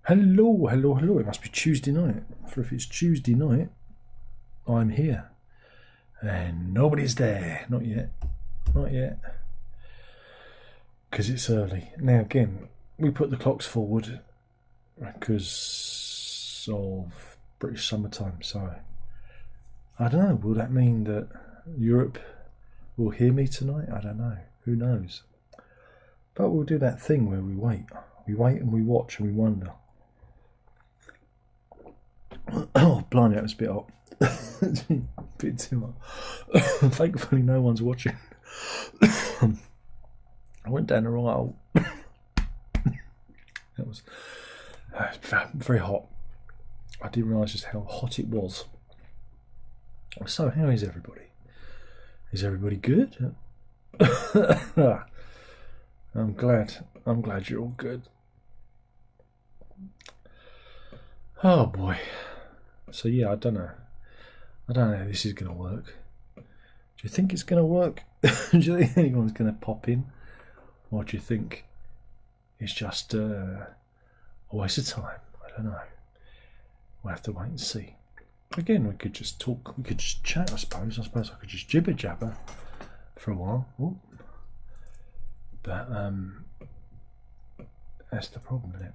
Hello, hello, hello. It must be Tuesday night. For if it's Tuesday night, I'm here. And nobody's there. Not yet. Not yet. Because it's early. Now, again, we put the clocks forward because of British summertime. So, I don't know. Will that mean that Europe will hear me tonight? I don't know. Who knows? But we'll do that thing where we wait. We wait and we watch and we wonder. Oh, blimey, that was a bit hot. A bit too hot. Thankfully, no one's watching. I went down the right hole. That was very hot. I didn't realise just how hot it was. So, how is everybody? Is everybody good? I'm glad you're all good. Oh boy. So yeah, I don't know how this is going to work. Do you think it's going to work? Do you think anyone's going to pop in? Or do you think it's just a waste of time? I don't know. We'll have to wait and see. Again, we could just talk, we could just chat, I suppose. I suppose I could just jibber jabber for a while. Ooh. But that's the problem, isn't it?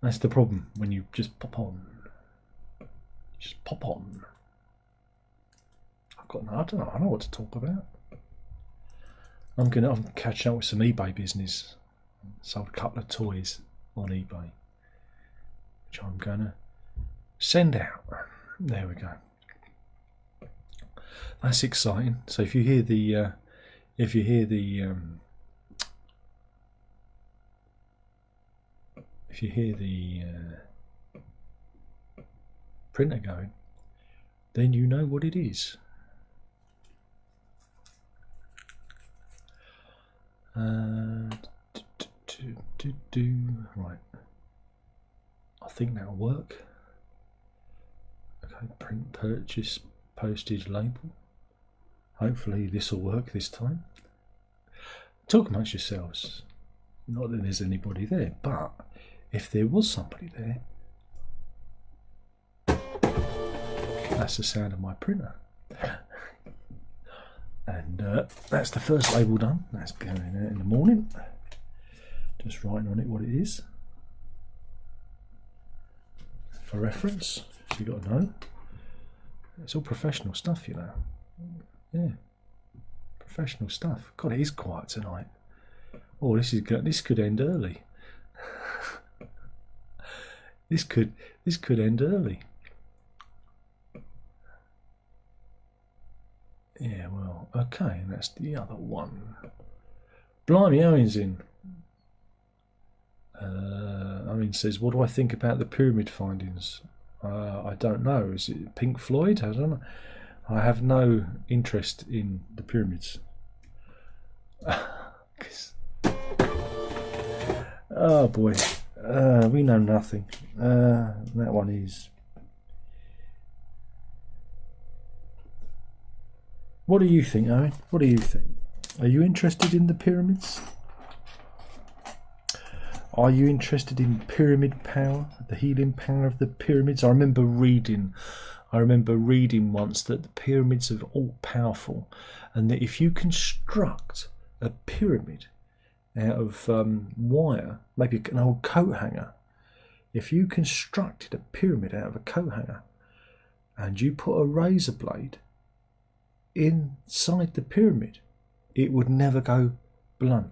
That's the problem when you just pop on. Just pop on. I don't know what to talk about. I'm catching up with some eBay business. Sold a couple of toys on eBay, which I'm gonna send out. There we go. That's exciting. So if you hear the printer going, then you know what it is. Right. I think that'll work. Okay, print purchase postage label. Hopefully this will work this time. Talk amongst yourselves. Not that there's anybody there, but if there was somebody there, that's the sound of my printer. And that's the first label done. That's going out in the morning. Just writing on it what it is for reference. So you got to know. It's all professional stuff, you know. Yeah, professional stuff. God, it is quiet tonight. Oh, this could end early. This could end early. Yeah, well, okay, and that's the other one. Blimey, Owen's in. Owen says, what do I think about the pyramid findings? I don't know. Is it Pink Floyd? I don't know. I have no interest in the pyramids. Oh boy, we know nothing. That one is. What do you think, Owen? What do you think? Are you interested in the pyramids? Are you interested in pyramid power, the healing power of the pyramids? I remember reading once that the pyramids are all powerful, and that if you construct a pyramid out of wire, maybe an old coat hanger, if you constructed a pyramid out of a coat hanger and you put a razor blade inside the pyramid, it would never go blunt.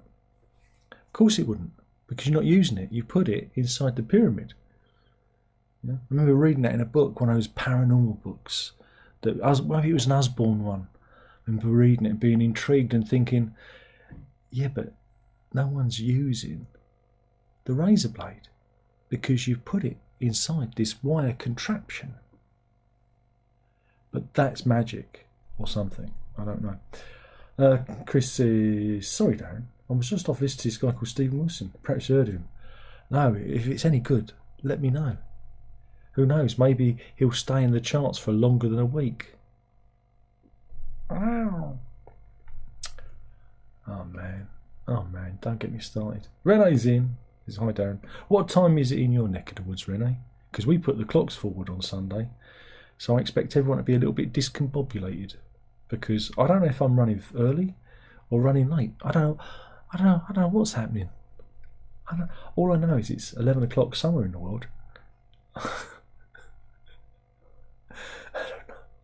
Of course it wouldn't, because you're not using it. You put it inside the pyramid. Yeah? I remember reading that in a book, one of those paranormal books. Maybe it was an Usborne one. I remember reading it and being intrigued and thinking, yeah, but no one's using the razor blade because you've put it inside this wire contraption. But that's magic or something. I don't know. Chris says, sorry, Darren. I was just off listening to this guy called Stephen Wilson. Perhaps you heard him. No, if it's any good, let me know. Who knows? Maybe he'll stay in the charts for longer than a week. Oh man, don't get me started. Renee's in. It's hi, Darren. What time is it in your neck of the woods, Renee? Because we put the clocks forward on Sunday, so I expect everyone to be a little bit discombobulated. Because I don't know if I'm running early or running late. I don't know what's happening. All I know is it's 11 o'clock somewhere in the world. I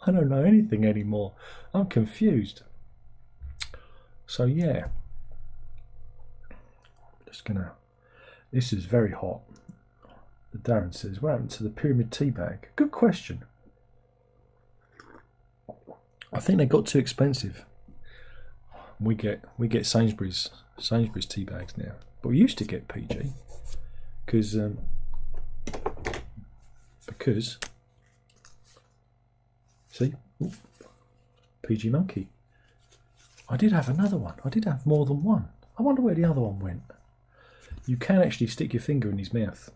don't know anything anymore. I'm confused. So yeah, just gonna. This is very hot. Darren says, "What happened to the pyramid tea bag?" Good question. I think they got too expensive. We get Sainsbury's tea bags now, but we used to get PG because see, ooh, PG Monkey. I did have another one. I did have more than one. I wonder where the other one went. You can actually stick your finger in his mouth.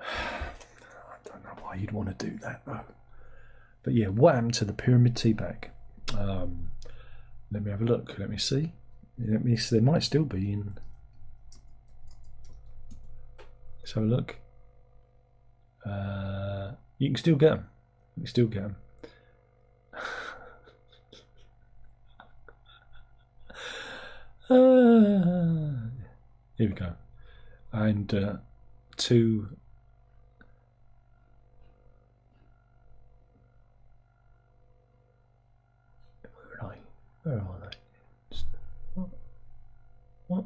I don't know why you'd want to do that though. But yeah, what happened to the pyramid tea bag? Let me have a look. Let me see. There might still be in. Let's have a look. You can still get them. You can still get them. Here we go. And two. Where are they? What?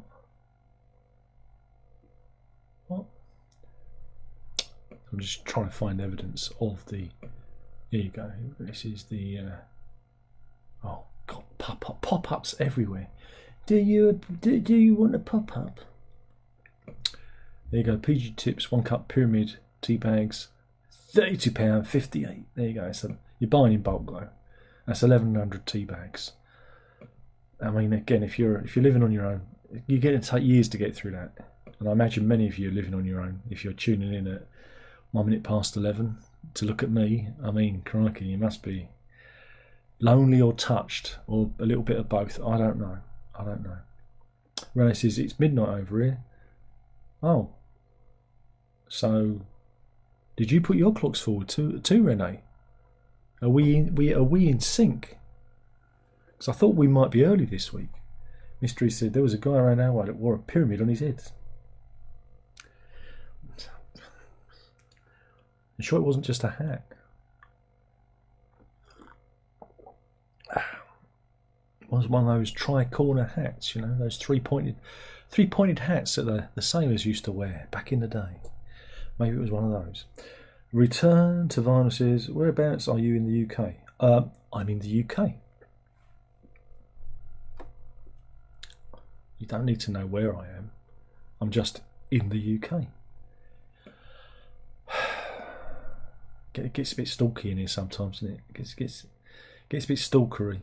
I'm just trying to find evidence of the. Here you go. This is the. Oh God! Pop-ups everywhere. Do you want a pop-up? There you go. PG Tips 1 cup pyramid tea bags, £32.58. There you go. So you're buying in bulk though. That's 1,100 tea bags. I mean, again, if you're living on your own, you're going to take years to get through that. And I imagine many of you are living on your own. If you're tuning in at 1 minute past 11 to look at me, I mean, crikey, you must be lonely or touched, or a little bit of both. I don't know. Renee says it's midnight over here. Oh, so did you put your clocks forward too, Renee? Are we in sync? Because I thought we might be early this week. Mystery said there was a guy around our way that wore a pyramid on his head. I'm sure it wasn't just a hat. It was one of those tri-corner hats, you know, those three-pointed hats that the sailors used to wear back in the day. Maybe it was one of those. Return to Vinyl says, whereabouts are you in the UK? I'm in the UK. You don't need to know where I am. I'm just in the UK. It gets a bit stalky in here sometimes, doesn't it? It gets a bit stalkery.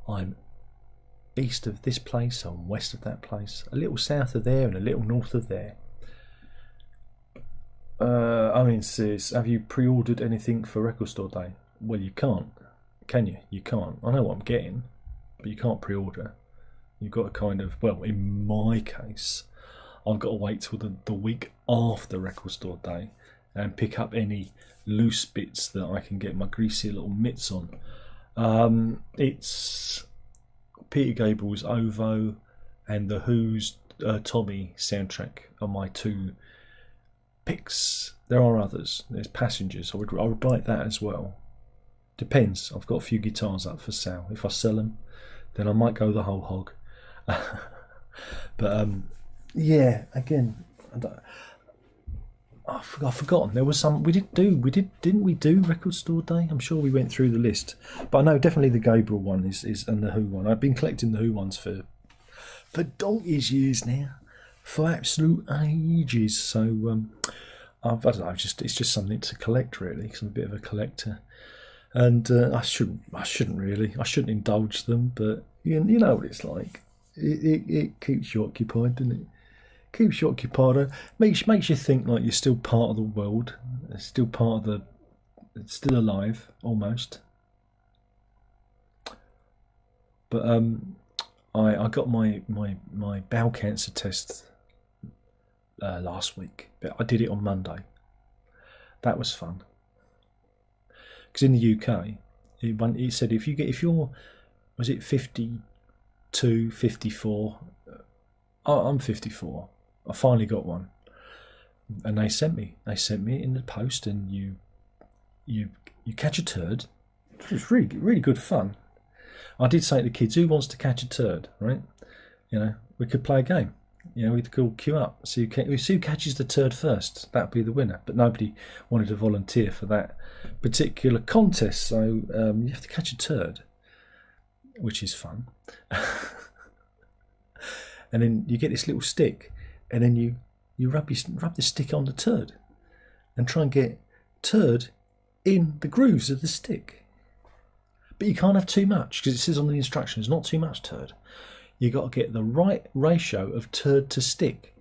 I'm east of this place, I'm west of that place, a little south of there and a little north of there. Owen says, have you pre-ordered anything for Record Store Day? Well, you can't, can you? You can't. I know what I'm getting, but you can't pre-order. You've got to kind of, well, in my case, I've got to wait till the week after Record Store Day and pick up any loose bits that I can get my greasy little mitts on. It's Peter Gabriel's OVO and The Who's Tommy soundtrack are my two picks. There are others. There's Passengers. I would like that as well. Depends. I've got a few guitars up for sale. If I sell them, then I might go the whole hog. But yeah, again, I've forgotten. There was some didn't we do Record Store Day? I'm sure we went through the list, but I know definitely the Gabriel one is and the Who one. I've been collecting the Who ones for donkey's years now, for absolute ages. So I don't know. It's just something to collect really, because I'm a bit of a collector, and I shouldn't indulge them, but you know what it's like. It keeps you occupied, doesn't it? keeps you occupied. Makes you think like you're still part of the world, still part of the, still alive almost. But I got my bowel cancer test last week, but I did it on Monday. That was fun. Because in the UK, it said if you're, was it 52, 54? I'm 54. I finally got one, and they sent me it in the post, and you catch a turd. It's really good fun. I did say to the kids, who wants to catch a turd, right? You know, we could play a game. You know, we'd all queue up. See who catches the turd first. That'd be the winner. But nobody wanted to volunteer for that particular contest. So you have to catch a turd, which is fun. And then you get this little stick, and then you rub the stick on the turd, and try and get turd in the grooves of the stick. But you can't have too much, because it says on the instructions, not too much turd. You got to get the right ratio of turd to stick.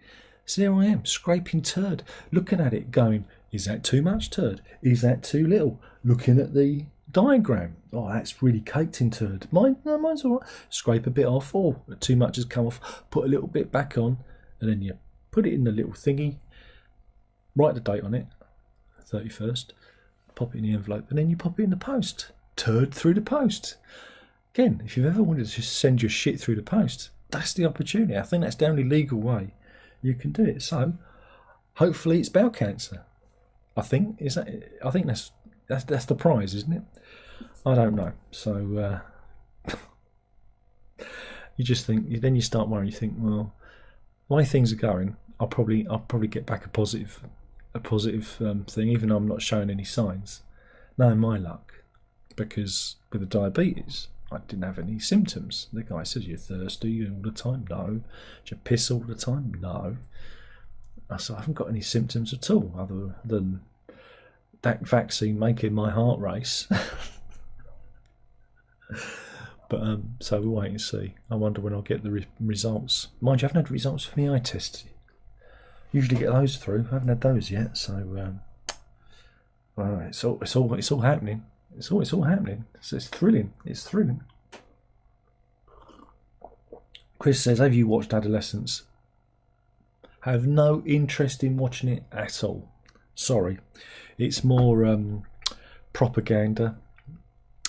So there I am, scraping turd, looking at it, going, is that too much turd? Is that too little? Looking at the diagram, oh, that's really caked in turd. Mine's all right. Scrape a bit off. Oh, too much has come off. Put a little bit back on, and then you put it in the little thingy. Write the date on it, 31st. Pop it in the envelope, and then you pop it in the post. Turd through the post. Again, if you've ever wanted to just send your shit through the post, that's the opportunity. I think that's the only legal way you can do it. So, hopefully, it's bowel cancer. I think that's the prize, isn't it? I don't know. So you just think. Then you start worrying. You think, well, the way things are going, I'll probably get back a positive thing, even though I'm not showing any signs. No, my luck, because with the diabetes, I didn't have any symptoms. The guy says, you're thirsty all the time? No. Do you piss all the time? No. I said, I haven't got any symptoms at all, other than that vaccine making my heart race. But so we'll wait and see. I wonder when I'll get the results. Mind you, I haven't had results for my eye test. Usually get those through. I haven't had those yet. So it's all happening. It's all happening. It's thrilling. It's thrilling. Chris says, have you watched Adolescence? Have no interest in watching it at all. Sorry. It's more propaganda.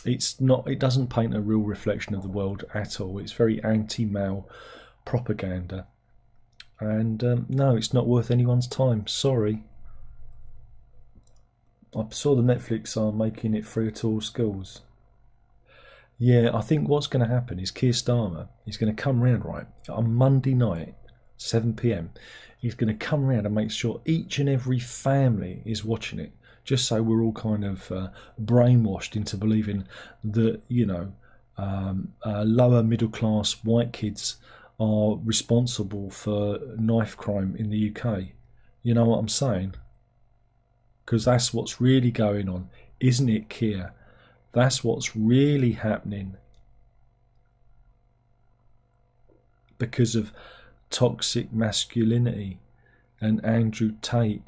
It's not. It doesn't paint a real reflection of the world at all. It's very anti-male propaganda. And no, it's not worth anyone's time. Sorry. I saw the Netflix are making it free to all schools. Yeah, I think what's going to happen is Keir Starmer is going to come round, right, on Monday night, 7 p.m. He's going to come round and make sure each and every family is watching it, just so we're all kind of brainwashed into believing that, you know, lower middle class white kids are responsible for knife crime in the UK. You know what I'm saying? Because that's what's really going on, isn't it, Keir? That's what's really happening. Because of toxic masculinity and Andrew Tate.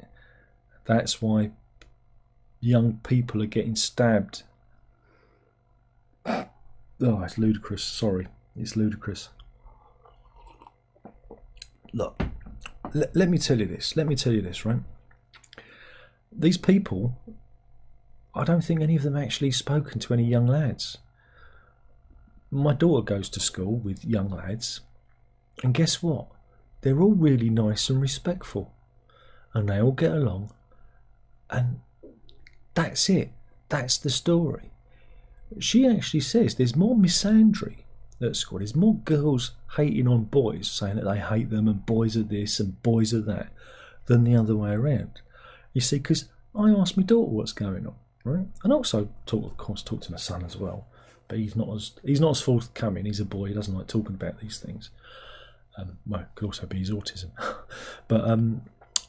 That's why young people are getting stabbed. Oh, it's ludicrous. Sorry, it's ludicrous. Look, let me tell you this. Let me tell you this, right? These people, I don't think any of them actually spoken to any young lads. My daughter goes to school with young lads, and guess what? They're all really nice and respectful, and they all get along, and that's it. That's the story. She actually says there's more misandry at school. There's more girls hating on boys, saying that they hate them and boys are this and boys are that, than the other way around. You see, because I asked my daughter what's going on, right? And also talk to my son as well. But he's not as forthcoming. He's a boy. He doesn't like talking about these things. Well, it could also be his autism. But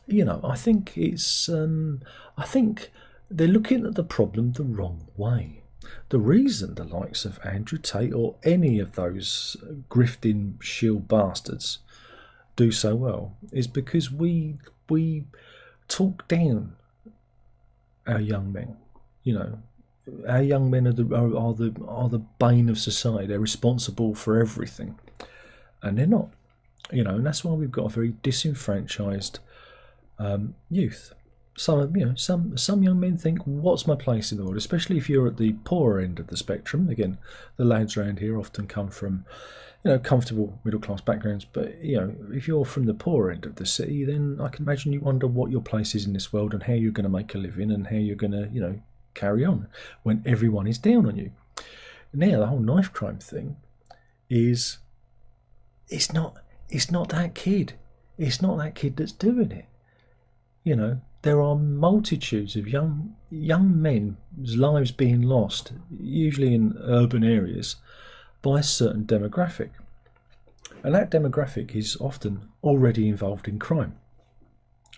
you know, I think it's I think they're looking at the problem the wrong way. The reason the likes of Andrew Tate or any of those grifting shill bastards do so well is because we talk down our young men. You know, our young men are the bane of society. They're responsible for everything, and they're not. You know, and that's why we've got a very disenfranchised youth. Some young men think, "What's my place in the world?" Especially if you're at the poorer end of the spectrum. Again, the lads around here often come from, comfortable middle class backgrounds. But if you're from the poorer end of the city, then I can imagine you wonder what your place is in this world and how you're going to make a living and how you're going to, carry on when everyone is down on you. Now the whole knife crime thing it's not that kid. It's not that kid that's doing it. There are multitudes of young men's lives being lost, usually in urban areas, by a certain demographic. And that demographic is often already involved in crime.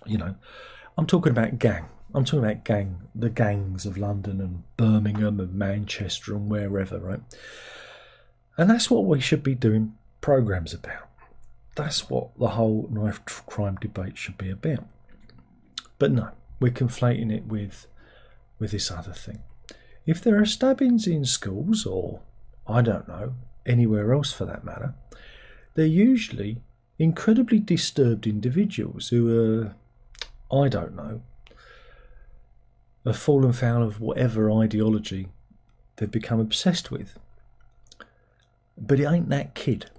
I'm talking about gang. I'm talking about the gangs of London and Birmingham and Manchester and wherever, right? And that's what we should be doing programs about. That's what the whole knife crime debate should be about. But no, we're conflating it with this other thing. If there are stabbings in schools, or I don't know, anywhere else for that matter, they're usually incredibly disturbed individuals who are, I don't know, have fallen foul of whatever ideology they've become obsessed with. But it ain't that kid.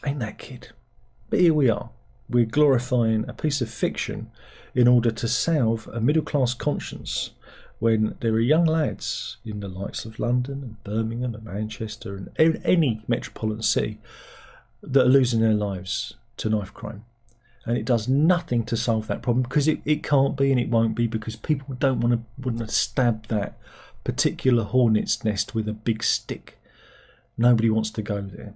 But here we are. We're glorifying a piece of fiction in order to salve a middle-class conscience when there are young lads in the likes of London and Birmingham and Manchester and any metropolitan city that are losing their lives to knife crime. And it does nothing to solve that problem, because it can't be and it won't be, because people don't want to stab that particular hornet's nest with a big stick. Nobody wants to go there.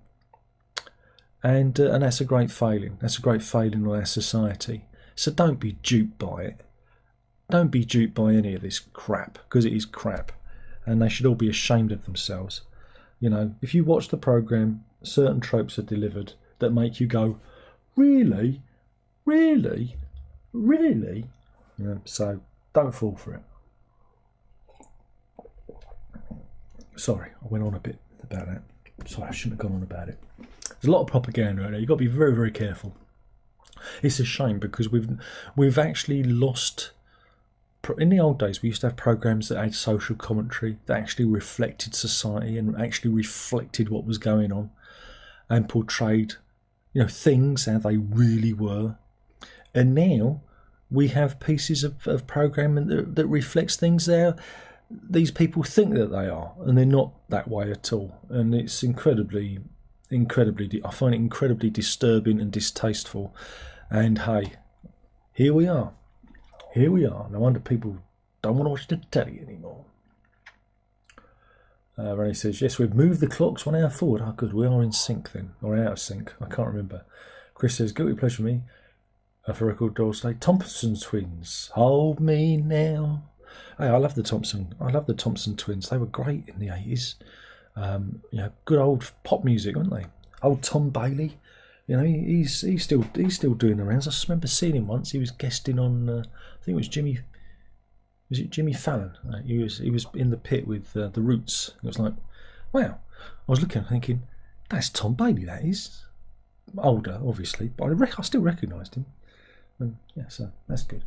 And that's a great failing. That's a great failing on our society. So don't be duped by it. Don't be duped by any of this crap, because it is crap. And they should all be ashamed of themselves. If you watch the programme, certain tropes are delivered that make you go, really? Really? Really? So don't fall for it. Sorry, I went on a bit about that. Sorry, I shouldn't have gone on about it. There's a lot of propaganda out there. You've got to be very, very careful. It's a shame, because we've actually lost. In the old days, we used to have programmes that had social commentary, that actually reflected society and actually reflected what was going on and portrayed, things how they really were. And now we have pieces of programming that reflects things there these people think that they are, and they're not that way at all. And it's incredibly, I find it incredibly disturbing and distasteful. And hey, here we are. No wonder people don't want to watch the telly anymore. Ronnie says, yes, we've moved the clocks 1 hour forward. Oh, good, we are in sync then, or out of sync. I can't remember. Chris says, guilty pleasure for me. For record, Doors say, Thompson twins, hold me now. Hey, I love the Thompson twins. They were great in the 80s. Good old pop music, weren't they? Old Tom Bailey. He's still doing the rounds. I just remember seeing him once. He was guesting on, I think it was Jimmy. Was it Jimmy Fallon? He was in the pit with the Roots. It was like, wow. I was looking, thinking, that's Tom Bailey. That is older, obviously, but I still recognised him. And yeah, so that's good.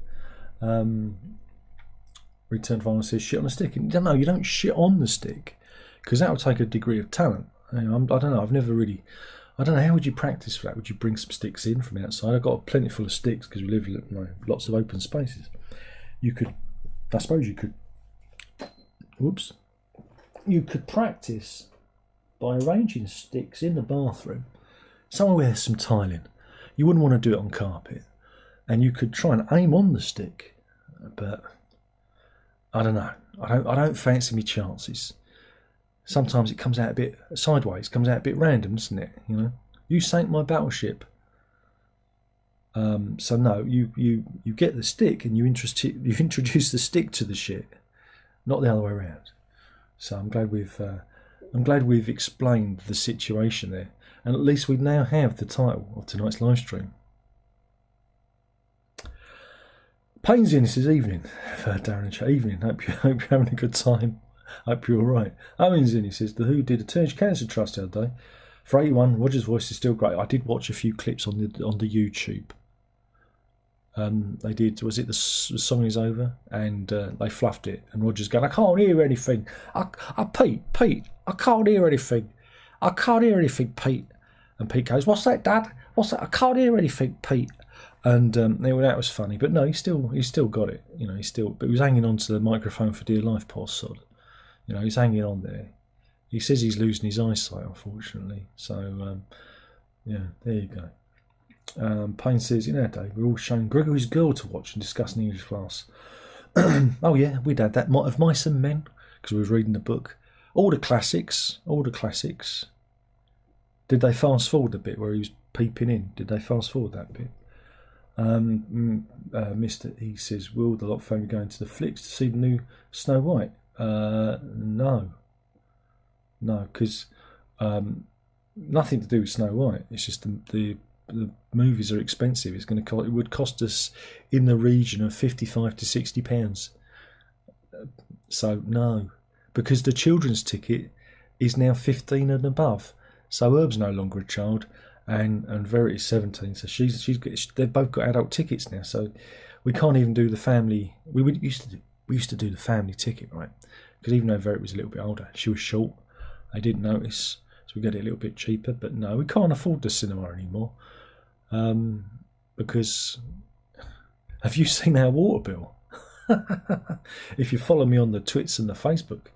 Return Final says, shit on a stick. And no, you don't shit on the stick, because that will take a degree of talent. I don't know. I don't know, how would you practice for that? Would you bring some sticks in from outside? I've got a plentiful of sticks because we live in lots of open spaces. I suppose you could practice by arranging sticks in the bathroom, somewhere where there's some tiling. You wouldn't want to do it on carpet. And you could try and aim on the stick, but I don't know. I don't fancy me chances. Sometimes it comes out a bit sideways, comes out a bit random, doesn't it? You sank my battleship. So no, you get the stick and you introduce the stick to the shit, not the other way around. So I'm glad we've I'm glad we've explained the situation there, and at least we now have the title of tonight's live stream. Pains in this evening for Darren and Chat. Evening. Hope you're having a good time. Hope you're all right. Owen's in. He says the Who did a Turkish Cancer Trust the other day. For 81, Roger's voice is still great. I did watch a few clips on the YouTube. They did. Was it the song is over? And they fluffed it. And Roger's going, I can't hear anything. Pete, I can't hear anything. I can't hear anything, Pete. And Pete goes, what's that, Dad? What's that? I can't hear anything, Pete. And that was funny. But no, he still got it. You know, but he was hanging on to the microphone for dear life, poor sod. You know, he's hanging on there. He says he's losing his eyesight, unfortunately. So, yeah, there you go. Payne says, in our day, we're all showing Gregory's Girl to watch and discuss in English class. Oh, yeah, we'd had that. Of Mice and Men, because we were reading the book. All the classics. Did they fast forward a bit where he was peeping in? Did they fast forward that bit? Mr. E says, will the Lot family go into the flicks to see the new Snow White? No, because nothing to do with Snow White. It's just the movies are expensive. It would cost us in the region of £55 to £60. So no, because the children's ticket is now 15 and above. So Herb's no longer a child, and Verity's 17. So they've both got adult tickets now. So we can't even do the family. We used to do the family ticket, right? Because even though Verity was a little bit older, she was short. They didn't notice, so we got it a little bit cheaper. But no, we can't afford the cinema anymore. Because have you seen our water bill? If you follow me on the Twits and the Facebook,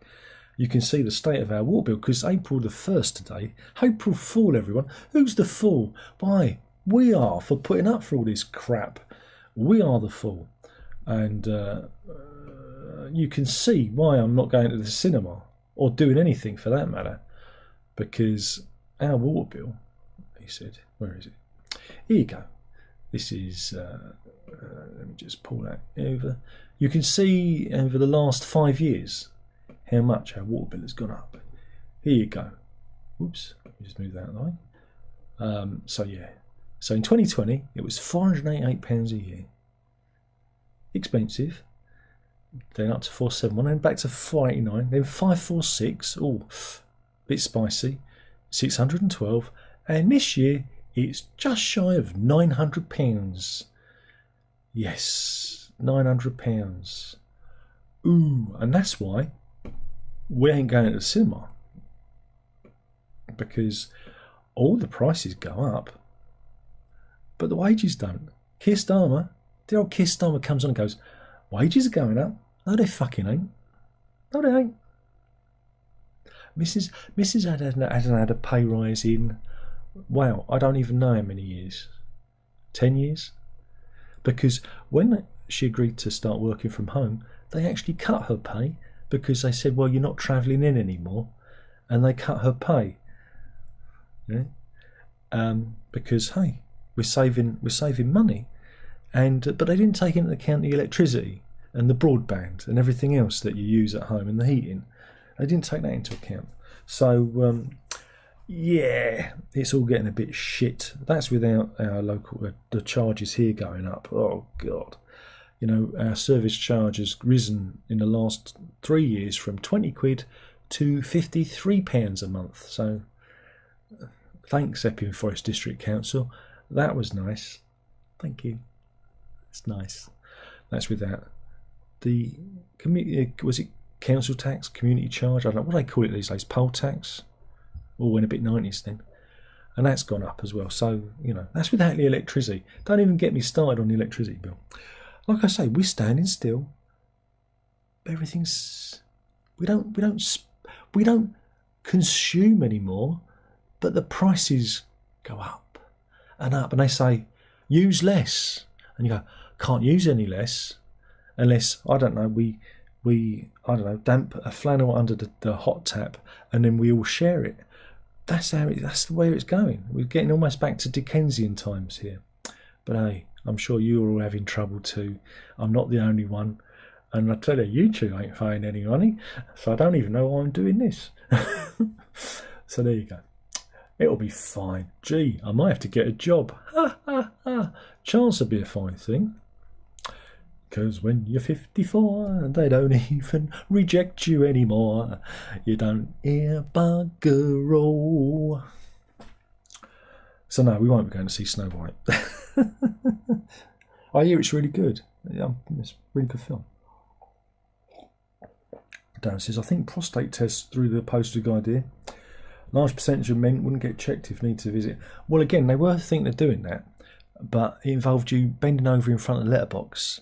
you can see the state of our water bill. Because April the 1st today, April Fool, everyone. Who's the fool? Why? We are, for putting up for all this crap. We are the fool. And you can see why I'm not going to the cinema or doing anything for that matter, because our water bill, he said, where is it? Here you go. This is, let me just pull that over. You can see over the last 5 years how much our water bill has gone up. Here you go. Whoops, let me just move that out of the way. So yeah, so in 2020 it was £488 a year. Expensive. Then up to 471, then back to 489, then 546. Oh, bit spicy. 612, and this year it's just shy of £900. Yes, £900. Ooh, and that's why we ain't going to the cinema, because all the prices go up, but the wages don't. Keir Starmer, the old Keir Starmer comes on and goes, wages are going up. No, they fucking ain't. No, they ain't. Mrs. hasn't had a pay rise in, wow, I don't even know how many years. 10 years? Because when she agreed to start working from home, they actually cut her pay because they said, well, you're not travelling in anymore, and they cut her pay. Yeah? Because hey, we're saving money, but they didn't take into account the electricity and the broadband and everything else that you use at home and the heating. They didn't take that into account. So yeah, it's all getting a bit shit. That's without our local the charges here going up. Oh god, you know, our service charge has risen in the last 3 years from 20 quid to £53 a month. So thanks, Epping Forest District Council. That was nice. Thank you. It's nice. That's without the community. Was it council tax, community charge? I don't know what they call it these days. Poll tax. All went a bit 90s then, and that's gone up as well. So you know, that's without the electricity. Don't even get me started on the electricity bill. Like I say, we're standing still. Everything's we don't consume anymore, but the prices go up and up, and they say use less, and you go, can't use any less unless I don't know we I don't know, damp a flannel under the hot tap and then we all share it. That's the way it's going. We're getting almost back to Dickensian times here. But hey, I'm sure you're all having trouble too. I'm not the only one. And I tell you, YouTube ain't paying any money, so I don't even know why I'm doing this. So there you go. It'll be fine. Gee, I might have to get a job. Ha ha ha. Chance would be a fine thing. Because when you're 54, they don't even reject you anymore. You don't hear bugger all. So no, we won't be going to see Snow White. I hear it's really good. Yeah, it's a really good film. Darren says, I think prostate tests through the postal guide here. Large percentage of men wouldn't get checked if need to visit. Well, again, they were thinking of doing that, but it involved you bending over in front of the letterbox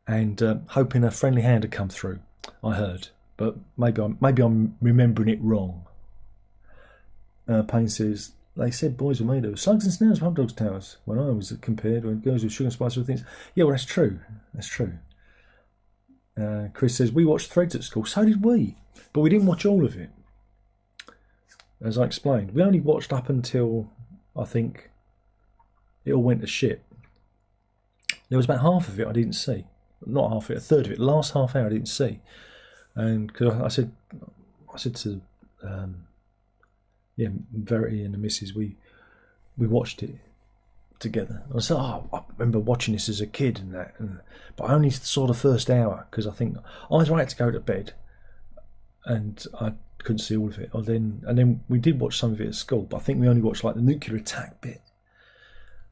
and hoping a friendly hand had come through. I heard, but maybe I'm remembering it wrong. Payne says, they said boys were made of slugs and snails, hot dogs towers. When I was compared with girls with sugar and spice and things. Yeah, well, that's true. That's true. Chris says, we watched Threads at school. So did we, but we didn't watch all of it. As I explained, we only watched up until, I think, it all went to shit. There was about half of it I didn't see. Not half of it, a third of it. The last half hour I didn't see. And because I said to Verity and the missus, we watched it together. I said, I remember watching this as a kid and that, but I only saw the first hour because I think I was ready to go to bed, and I couldn't see all of it. And then we did watch some of it at school, but I think we only watched like the nuclear attack bit.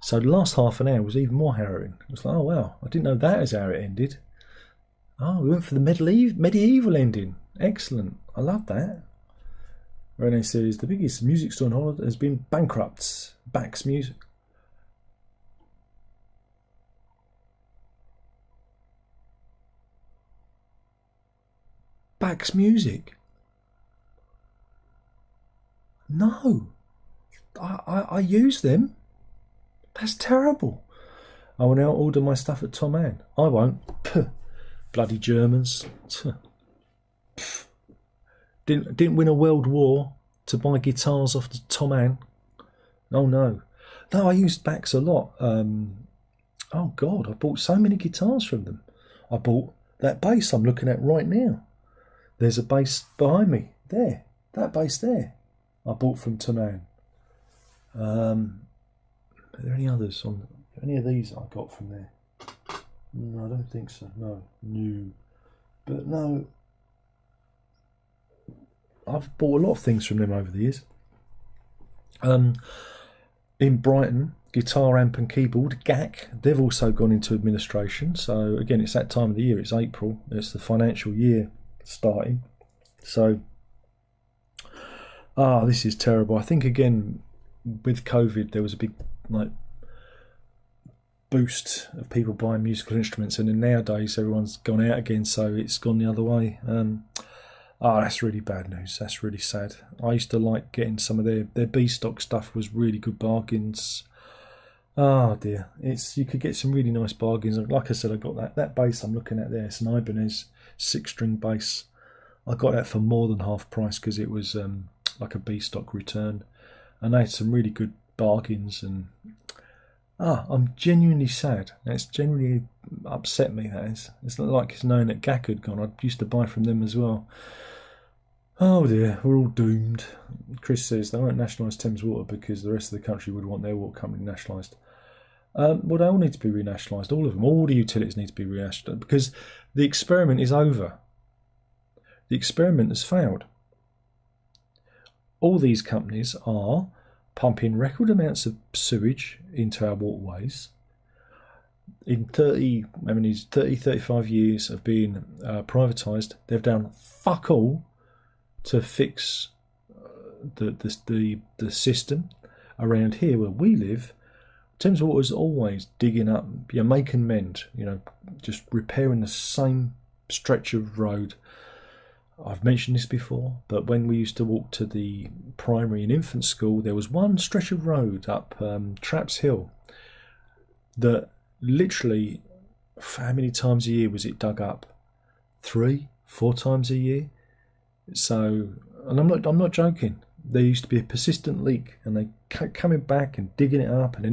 So the last half an hour was even more harrowing. It was like, oh wow, I didn't know that is how it ended. Oh, we went for the medieval ending. Excellent, I love that. Renee says the biggest music store in Holland has been bankrupt. Bax Music. Bax Music. No, I use them. That's terrible. I will now order my stuff at Tom Ann. I won't. Puh. Bloody Germans. Puh. Didn't win a world war to buy guitars off the Tom Ann. Oh no. No, I used Bax a lot. Oh God, I bought so many guitars from them. I bought that bass I'm looking at right now. There's a bass behind me. There. That bass there. I bought from Tom Ann. Are there any others on any of these I got from there? No, I don't think so. No. But no, I've bought a lot of things from them over the years. In Brighton, Guitar Amp and Keyboard, GAC, they've also gone into administration. So again, it's that time of the year. It's April. It's the financial year starting. So, this is terrible. I think again with COVID, there was a big boost of people buying musical instruments, and then nowadays everyone's gone out again, so it's gone the other way. That's really bad news. That's really sad. I used to like getting some of their B-stock stuff. Was really good bargains. Oh dear, you could get some really nice bargains. Like I said, I got that bass I'm looking at there. It's an Ibanez 6-string bass. I got that for more than half price because it was like a B-stock return, and they had some really good bargains. And I'm genuinely sad. It's genuinely upset me, that is. It's not like it's known that GAC had gone. I used to buy from them as well. Oh dear, we're all doomed. Chris says they won't nationalise Thames Water because the rest of the country would want their water company nationalised. Well, they all need to be renationalised, all of them. All the utilities need to be renationalised because the experiment is over. The experiment has failed. All these companies are pumping record amounts of sewage into our waterways. In 35 years of being privatised, they've done fuck all to fix the system around here where we live. Thames Water is always digging up, make and mend, just repairing the same stretch of road. I've mentioned this before, but when we used to walk to the primary and infant school, there was one stretch of road up Traps Hill that literally, how many times a year was it dug up? 3-4 times a year. So, and I'm not joking. There used to be a persistent leak, and they kept coming back and digging it up, and then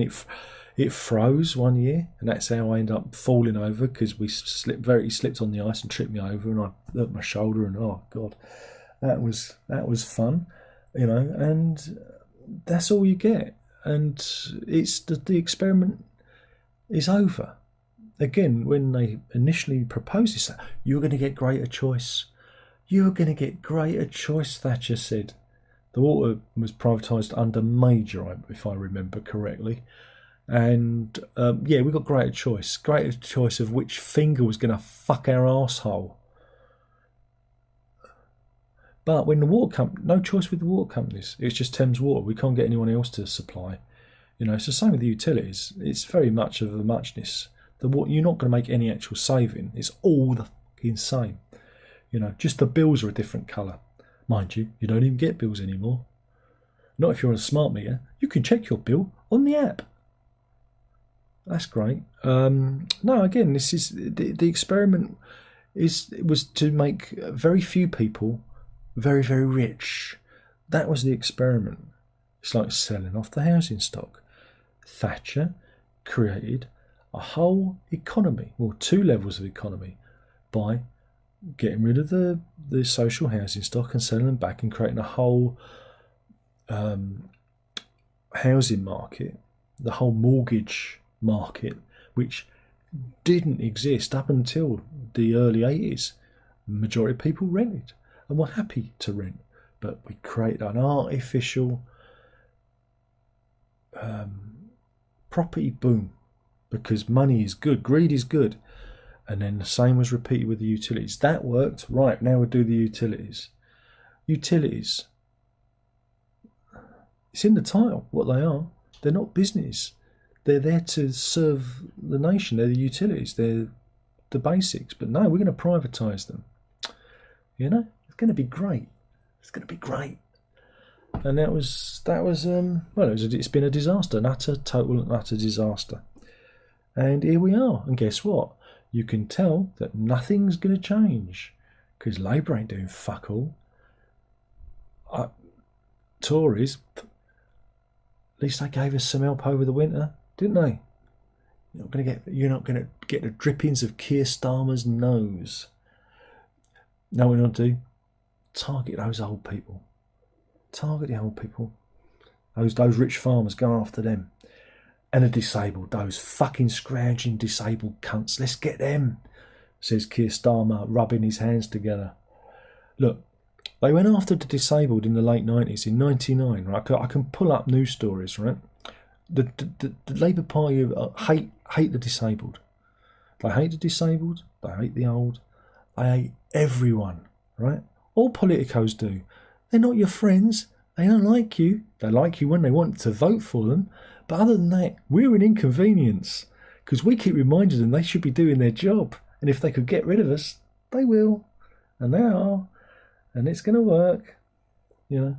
It froze one year, and that's how I ended up falling over, because we slipped on the ice and tripped me over, and I hurt my shoulder. And oh god, that was fun, you know. And that's all you get. And it's the experiment is over. Again, when they initially proposed this, you're going to get greater choice. You're going to get greater choice, Thatcher said. The water was privatised under Major, if I remember correctly. And yeah, we got greater choice of which finger was going to fuck our arsehole. But when the water company, no choice with the water companies. It's just Thames Water. We can't get anyone else to supply. You know, it's the same with the utilities. It's very much of a muchness. The water, you're not going to make any actual saving. It's all the fucking same. You know, just the bills are a different colour. Mind you, you don't even get bills anymore. Not if you're on a smart meter. You can check your bill on the app. That's great. No, again, this is the experiment. It was to make very few people very, very rich. That was the experiment. It's like selling off the housing stock. Thatcher created a whole economy, well, 2 levels of economy, by getting rid of the social housing stock and selling them back, and creating a whole housing market, the whole mortgage market, which didn't exist up until the early 80s. Majority of people rented and were happy to rent, but we created an artificial property boom, because money is good, greed is good. And then the same was repeated with the utilities. That worked. Right, now we'll do the utilities. Utilities. It's in the title what they are. They're not business. They're there to serve the nation. They're the utilities. They're the basics. But no, we're going to privatise them. You know, it's going to be great. It's going to be great. And it's been a disaster, an utter, total and utter disaster. And here we are. And guess what? You can tell that nothing's going to change, because Labour ain't doing fuck all. Tories, at least they gave us some help over the winter, didn't they? You're not going to get the drippings of Keir Starmer's nose. No, we're not do. Target those old people. Target the old people. Those rich farmers, go after them. And the disabled, those fucking scrounging disabled cunts. Let's get them, says Keir Starmer, rubbing his hands together. Look, they went after the disabled in the late 90s, in 99, right? I can pull up news stories, right? The Labour Party hate the disabled. They hate the disabled, they hate the old, they hate everyone, right? All politicos do. They're not your friends. They don't like you. They like you when they want to vote for them. But other than that, we're an inconvenience, because we keep reminding them they should be doing their job. And if they could get rid of us, they will. And they are. And it's going to work. You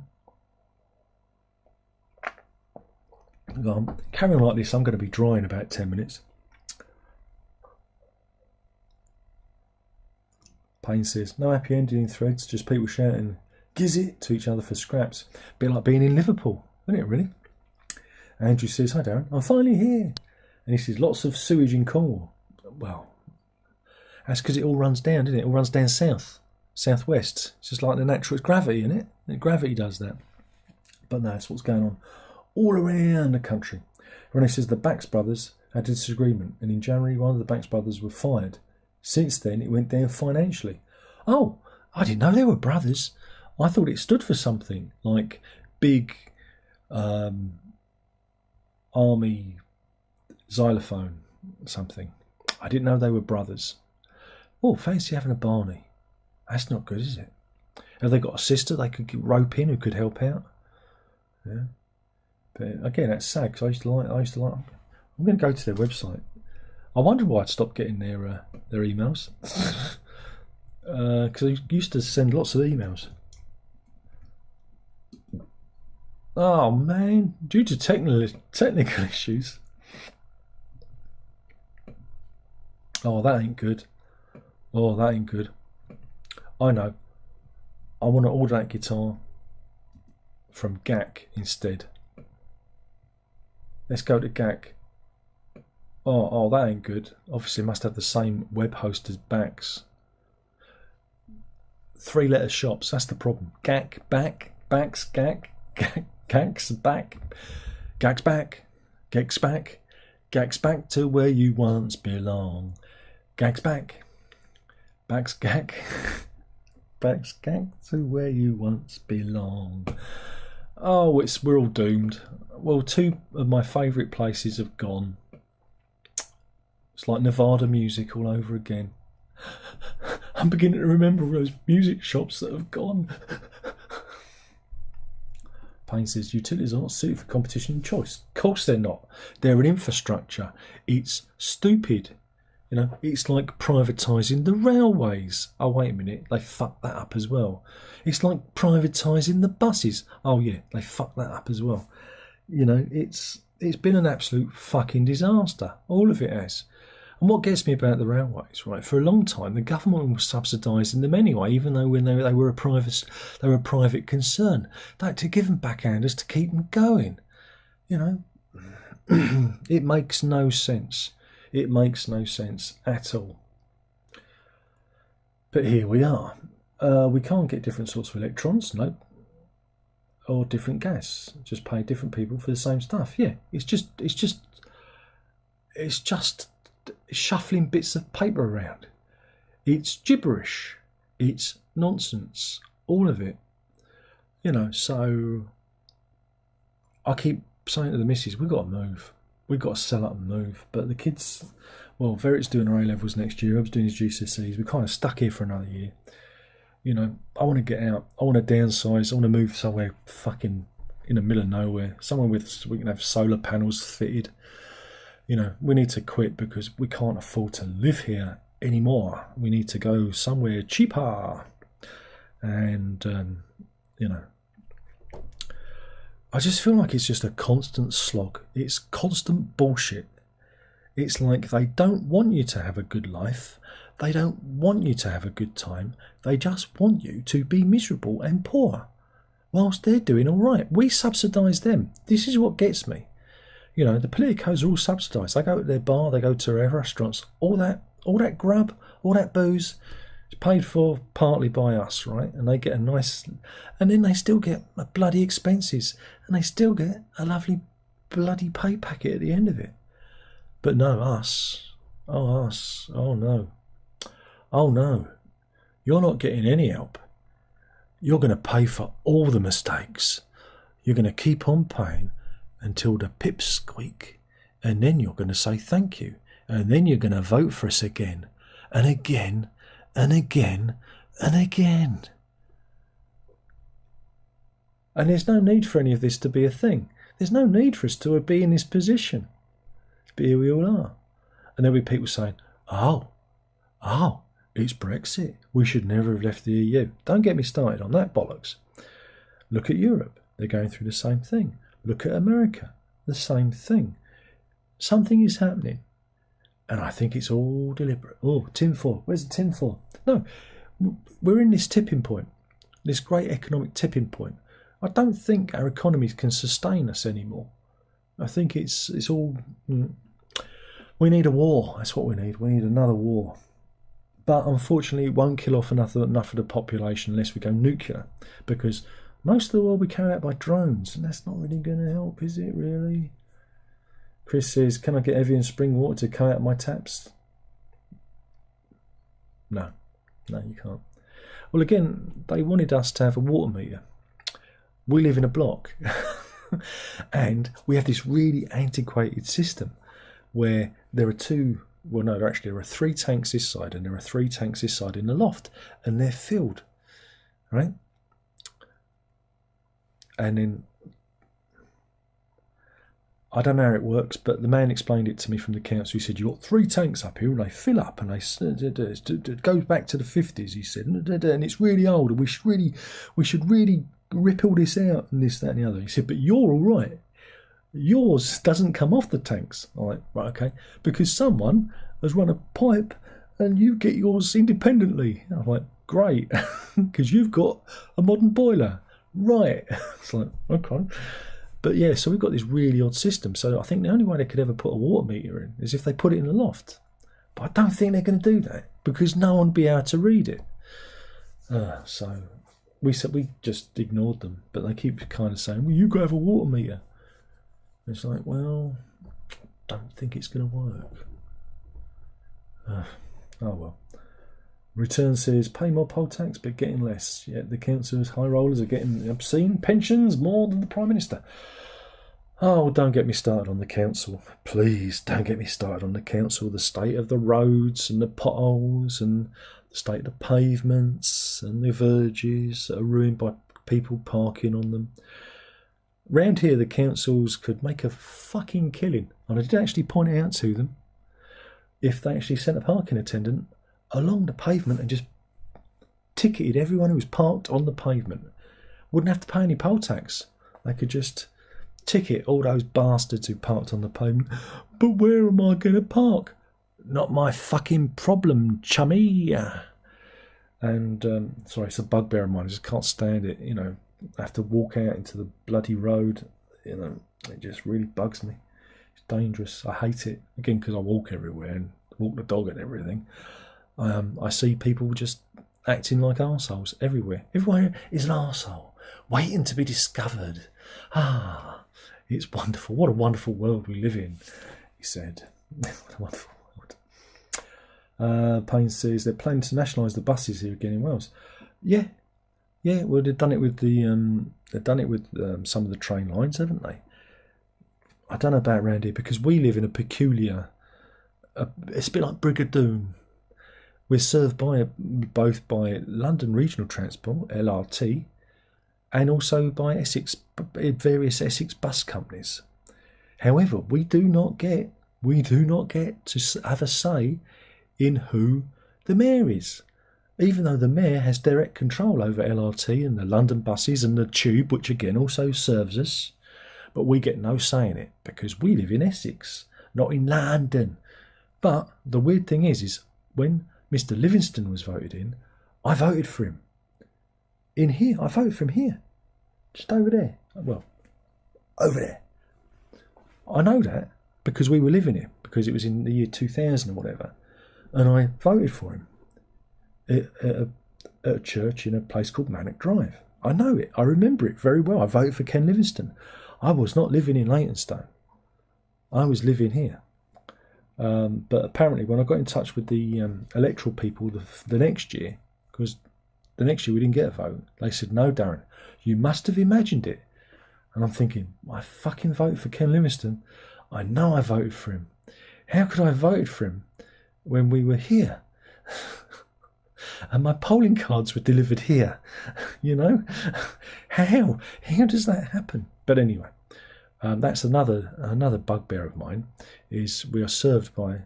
know. Carrying like this, I'm going to be dry in about 10 minutes. Payne says, no happy ending in threads, just people shouting "Gizzit" to each other for scraps. A bit like being in Liverpool, isn't it, really? Andrew says, hi Darren, I'm finally here. And he says, lots of sewage in Cornwall. Well, that's because it all runs down, doesn't it? It all runs down southwest. It's just like the natural gravity, isn't it? The gravity does that. But no, that's what's going on all around the country. Renee says the Bax brothers had a disagreement, and in January one of the Bax brothers were fired. Since then, it went down financially. Oh, I didn't know they were brothers. I thought it stood for something like big army xylophone or something. I didn't know they were brothers. Oh, fancy having a Barney. That's not good, is it? Have they got a sister they could rope in who could help out? Yeah. But again, that's sad, because I used to like. I'm going to go to their website. I wonder why I'd stopped getting their emails. Because I used to send lots of emails. Oh man, due to technical issues. Oh, that ain't good. Oh, that ain't good. I know. I want to order that guitar from GAC instead. Let's go to GAC. Oh, that ain't good. Obviously, must have the same web host as Bax. 3-letter shops. That's the problem. Gak back, Bax gak, Gax back, Gax back, Gax back, Gax back to where you once belong. Gax back, Bax gak, Bax gak to where you once belong. Oh, we're all doomed. Well, 2 of my favourite places have gone. It's like Nevada music all over again. I'm beginning to remember all those music shops that have gone. Payne says utilities are not suited for competition and choice. Of course they're not. They're an infrastructure. It's stupid. You know, it's like privatising the railways. Oh, wait a minute, they fucked that up as well. It's like privatising the buses. Oh yeah, they fucked that up as well. You know, it's been an absolute fucking disaster. All of it has. And what gets me about the railways, right? For a long time, the government was subsidising them anyway, even though when they were a private concern. To give them backhanders to keep them going. You know, it makes no sense. It makes no sense at all. But here we are. We can't get different sorts of electrons, no, or different gas. Just pay different people for the same stuff. Yeah, it's just shuffling bits of paper around. It's gibberish. It's nonsense. All of it. You know, so I keep saying to the missus, we've got to move. We've got to sell up and move. But the kids, well, Verrett's doing her A-levels next year. I was doing his GCSEs. We're kind of stuck here for another year. You know, I want to get out. I want to downsize. I want to move somewhere fucking in the middle of nowhere. Somewhere we can have solar panels fitted. You know, we need to quit because we can't afford to live here anymore. We need to go somewhere cheaper. And, you know, I just feel like it's just a constant slog. It's constant bullshit. It's like they don't want you to have a good life. They don't want you to have a good time. They just want you to be miserable and poor whilst they're doing all right. We subsidise them. This is what gets me. You know, the politicos are all subsidised. They go to their bar, they go to their restaurants. All that grub, all that booze, it's paid for partly by us, right? And they get a nice... And then they still get a bloody expenses. And they still get a lovely bloody pay packet at the end of it. But no, us. Oh, us. Oh, no. Oh, no. You're not getting any help. You're going to pay for all the mistakes. You're going to keep on paying until the pips squeak. And then you're going to say thank you. And then you're going to vote for us again. And again. And again. And again. And there's no need for any of this to be a thing. There's no need for us to be in this position. But here we all are. And there'll be people saying, oh, it's Brexit. We should never have left the EU. Don't get me started on that bollocks. Look at Europe. They're going through the same thing. Look at America. The same thing. Something is happening. And I think it's all deliberate. Oh, tinfoil. Where's the tinfoil? No, we're in this tipping point. This great economic tipping point. I don't think our economies can sustain us anymore. I think it's all... We need a war. That's what we need. We need another war. But unfortunately, it won't kill off enough of the population unless we go nuclear. Because most of the world we carry out by drones. And that's not really going to help, is it, really? Chris says, can I get Evian spring water to come out of my taps? No, you can't. Well, again, they wanted us to have a water meter. We live in a block. And we have this really antiquated system where there are there are 3 tanks this side and there are 3 tanks this side in the loft, and they're filled, right? And then I don't know how it works, but the man explained it to me from the council. He said, you've got 3 tanks up here and they fill up, and it goes back to the 50s, he said, and it's really old, and we should really rip all this out and this, that and the other. He said, but you're all right. Yours doesn't come off the tanks. I'm like, right, okay. Because someone has run a pipe and you get yours independently. I'm like, great. Because you've got a modern boiler. Right. It's like, okay. But yeah, so we've got this really odd system. So I think the only way they could ever put a water meter in is if they put it in the loft. But I don't think they're going to do that because no one would be able to read it. So we just ignored them. But they keep kind of saying, well, you've got to have a water meter. And it's like, well, don't think it's going to work. Oh well. Return says, pay more poll tax but getting less. Yet the council's high rollers are getting obscene pensions more than the Prime Minister. Oh, don't get me started on the council. Please don't get me started on the council. The state of the roads and the potholes and the state of the pavements and the verges that are ruined by people parking on them. Round here, the councils could make a fucking killing. And I did actually point it out to them. If they actually sent a parking attendant along the pavement and just ticketed everyone who was parked on the pavement, wouldn't have to pay any poll tax. They could just ticket all those bastards who parked on the pavement. But where am I going to park? Not my fucking problem, chummy. And sorry, it's a bugbear of mine. I just can't stand it. You know, I have to walk out into the bloody road. You know, it just really bugs me. It's dangerous. I hate it. Again, because I walk everywhere and walk the dog and everything. I see people just acting like arseholes everywhere. Everywhere is an arsehole, waiting to be discovered. It's wonderful. What a wonderful world we live in, he said. What a wonderful world. Payne says they're planning to nationalise the buses here again in Wales. Yeah. Well, they've done it with some of the train lines, haven't they? I don't know about around here because we live in a peculiar. It's a bit like Brigadoon. We're served both by London Regional Transport (LRT) and also by various Essex bus companies. However, we do not get to have a say in who the mayor is, even though the mayor has direct control over LRT and the London buses and the tube, which again also serves us. But we get no say in it because we live in Essex, not in London. But the weird thing is when Mr. Livingston was voted in, I voted for him. In here, I voted for him here. Just over there. Well, over there. I know that because we were living here, because it was in the year 2000 or whatever. And I voted for him at a church in a place called Manic Drive. I know it. I remember it very well. I voted for Ken Livingston. I was not living in Leytonstone. I was living here. But apparently when I got in touch with the electoral people the next year, because the next year we didn't get a vote, they said, no, Darren, you must have imagined it. And I'm thinking, I fucking voted for Ken Livingston. I know I voted for him. How could I have voted for him when we were here? And my polling cards were delivered here. You know? How does that happen? But anyway. That's another bugbear of mine, is we are served by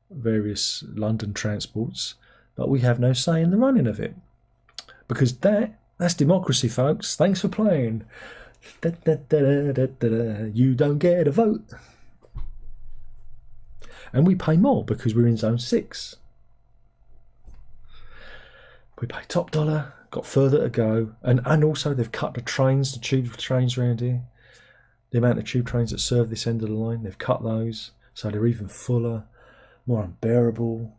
various London transports, but we have no say in the running of it. Because that's democracy, folks. Thanks for playing. Da, da, da, da, da, da. You don't get a vote. And we pay more because we're in Zone 6. We pay top dollar, got further to go, and also they've cut the tube trains around here. The amount of tube trains that serve this end of the line, they've cut those, so they're even fuller, more unbearable.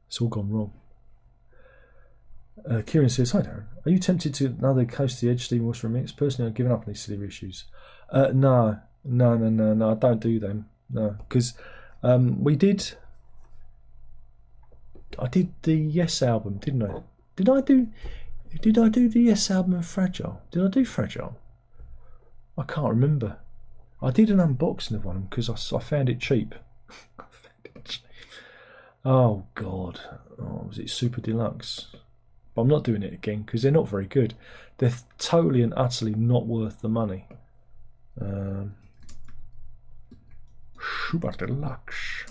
It's all gone wrong. Kieran says, hi Darren, are you tempted to another Coast to the Edge Stephen Wilson remix? Personally, I've given up on these silly issues. No, I don't do them. No, because I did the Yes album, didn't I? Did I do the Yes album of Fragile? Did I do Fragile? I can't remember. I did an unboxing of one because I found it cheap. Oh God, was it Super Deluxe? But I'm not doing it again because they're not very good. They're totally and utterly not worth the money. Super Deluxe.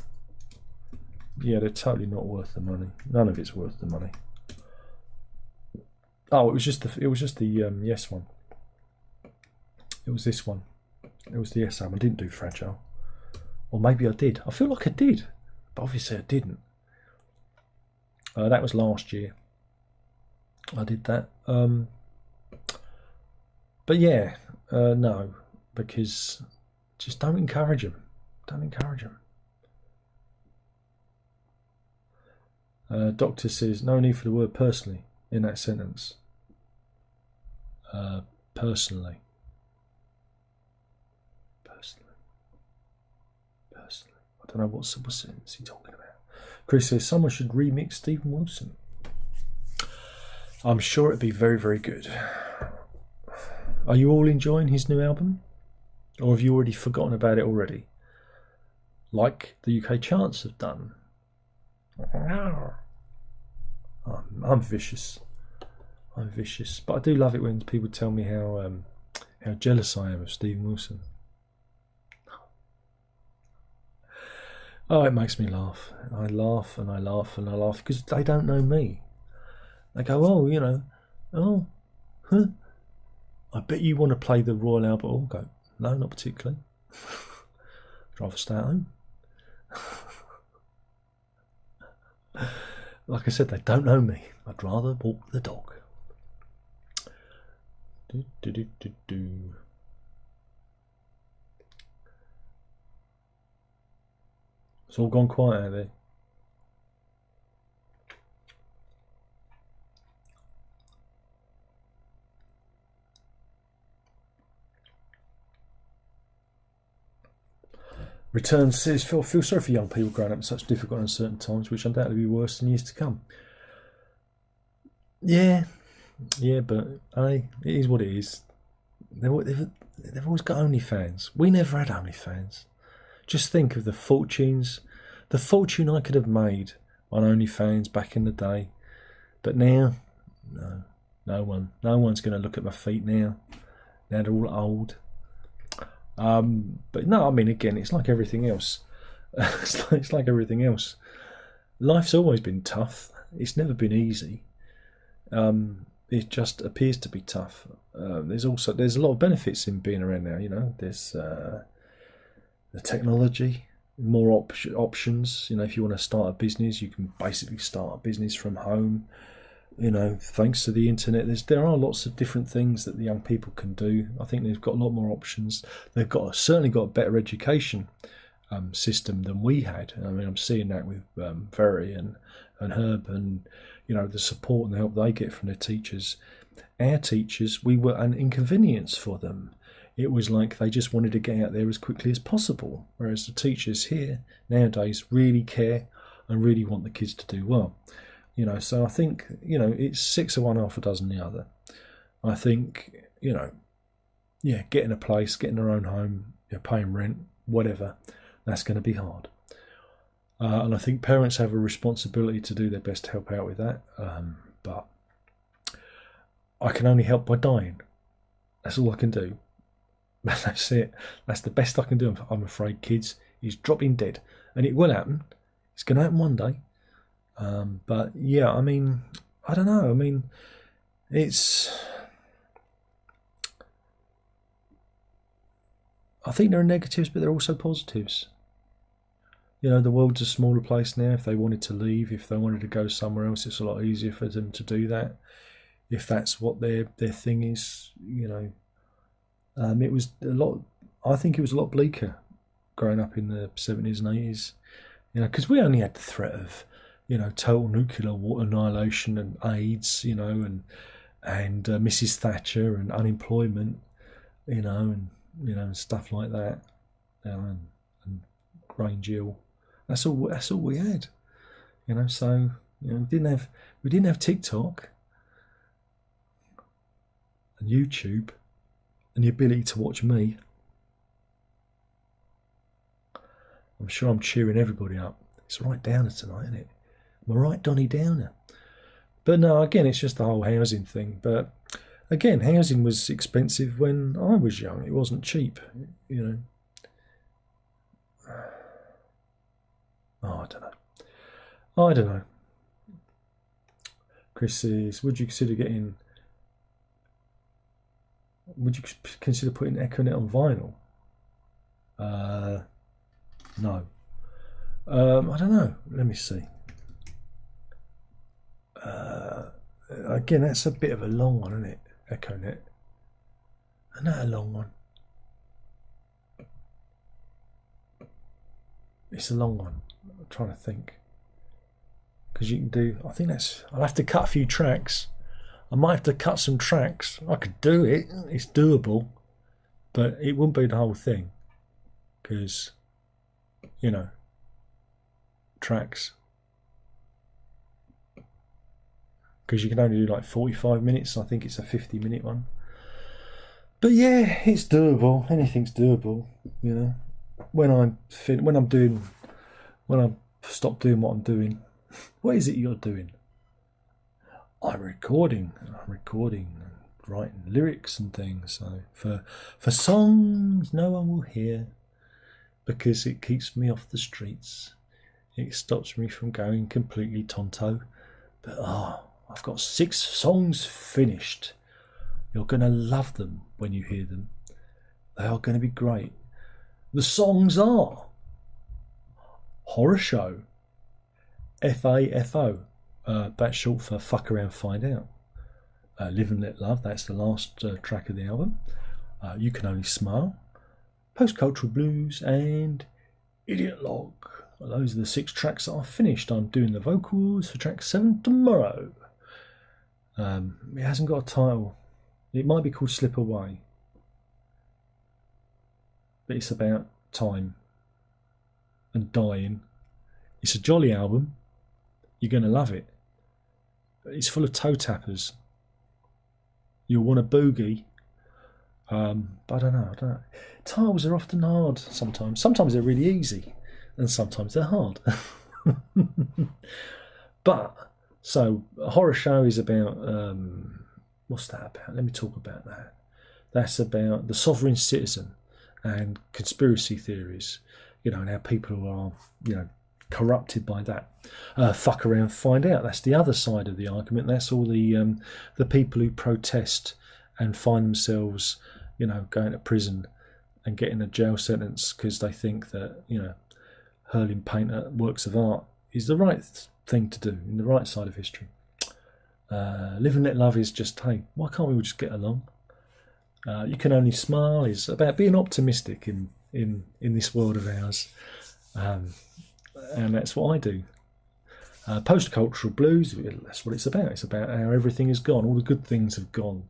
Yeah, they're totally not worth the money. None of it's worth the money. Oh, it was just the Yes one. It was this one. It was the Yes album. I didn't do Fragile, or maybe I did. I feel like I did, but obviously I didn't. That was last year. I did that. But yeah, no, because just don't encourage them. Don't encourage them. Doctor says no need for the word personally in that sentence. Personally. I don't know what sentence he's talking about. Chris says someone should remix Stephen Wilson. I'm sure it'd be very, very good. Are you all enjoying his new album? Or have you already forgotten about it already? Like the UK charts have done. I'm vicious. I'm vicious. But I do love it when people tell me how jealous I am of Stephen Wilson. Oh, it makes me laugh. I laugh and I laugh and I laugh because they don't know me. They go, oh, you know, oh, huh. I bet you want to play the Royal Albert Hall. Go, no, not particularly. I'd rather stay at home. Like I said, they don't know me. I'd rather walk the dog. It's all gone quiet out there. Return says, feel sorry for young people growing up in such difficult and uncertain times, which undoubtedly will be worse in years to come. Yeah, but it is what it is. They've always got OnlyFans. We never had OnlyFans. Just think of the fortune I could have made on OnlyFans back in the day. But now, no one's going to look at my feet now. Now they're all old. But no, I mean, again, it's like everything else. It's like everything else. Life's always been tough. It's never been easy. It just appears to be tough. There's a lot of benefits in being around now. You know, there's the technology, more options. You know, if you want to start a business, you can basically start a business from home. You know, thanks to the internet, there are lots of different things that the young people can do. I think they've got a lot more options. They've certainly got a better education system than we had. I mean, I'm seeing that with Very and Herb, and you know, the support and the help they get from their teachers. Our teachers, we were an inconvenience for them. It was like they just wanted to get out there as quickly as possible, whereas the teachers here nowadays really care and really want the kids to do well. You know, so I think, you know, it's 6 of one, half a dozen the other. I think, you know, yeah, getting a place, getting their own home, you know, paying rent, whatever, that's going to be hard. And I think parents have a responsibility to do their best to help out with that. But I can only help by dying. That's all I can do. That's it. That's the best I can do, I'm afraid, kids, is dropping dead. And it will happen. It's going to happen one day. But yeah, I mean, I don't know. I mean, I think there are negatives, but there are also positives. You know, the world's a smaller place now. If they wanted to leave, if they wanted to go somewhere else, it's a lot easier for them to do that. If that's what their thing is, you know. It was a lot. I think it was a lot bleaker growing up in the 70s and 80s. You know, because we only had the threat of, you know, total nuclear annihilation and AIDS, you know, and Mrs. Thatcher and unemployment, you know, and stuff like that, you know, and Grange Hill. That's all we had, you know. So, you know, we didn't have TikTok and YouTube and the ability to watch me. I'm sure I'm cheering everybody up. It's right downer tonight, isn't it? Am I right, Donny Downer? But no, again, it's just the whole housing thing. But again, housing was expensive when I was young. It wasn't cheap, you know. Oh, I don't know. Chris says, would you consider putting Echonet on vinyl? No. I don't know. Let me see. again, that's a bit of a long one, isn't it? EchoNet. Isn't that a long one? It's a long one. I'm trying to think. Because you can do, I think that's, I'll have to cut a few tracks. I might have to cut some tracks. I could do it. It's doable. But it wouldn't be the whole thing. Because, you know, tracks. Because you can only do like 45 minutes. I think it's a 50-minute one. But yeah, it's doable. Anything's doable, you know. When I stop doing what I'm doing, what is it you're doing? I'm recording and writing lyrics and things. So for songs no one will hear, because it keeps me off the streets. It stops me from going completely tonto. But I've got 6 songs finished. You're going to love them when you hear them. They are going to be great. The songs are Horror Show, FAFO, that's short for Fuck Around Find Out. Live and Let Love, that's the last track of the album. You Can Only Smile, Post-Cultural Blues, and Idiot Log. Those are the 6 tracks that I've finished. I'm doing the vocals for track 7 tomorrow. It hasn't got a title. It might be called Slip Away. But it's about time and dying. It's a jolly album. You're going to love it. It's full of toe tappers. You'll want a boogie. But I don't know. Titles are often hard sometimes. Sometimes they're really easy, and sometimes they're hard. But so a Horror Show is about what's that about? Let me talk about that. That's about the sovereign citizen and conspiracy theories, you know, and how people are, you know, corrupted by that. Fuck Around Find Out, that's the other side of the argument. That's all the people who protest and find themselves, you know, going to prison and getting a jail sentence because they think that, you know, hurling paint at works of art is the right thing to do in the right side of history. Live and Let Love is just, hey, why can't we all just get along? You Can Only Smile is about being optimistic in this world of ours, and that's what I do. Post-Cultural Blues, that's what it's about. It's about how everything is gone, all the good things have gone,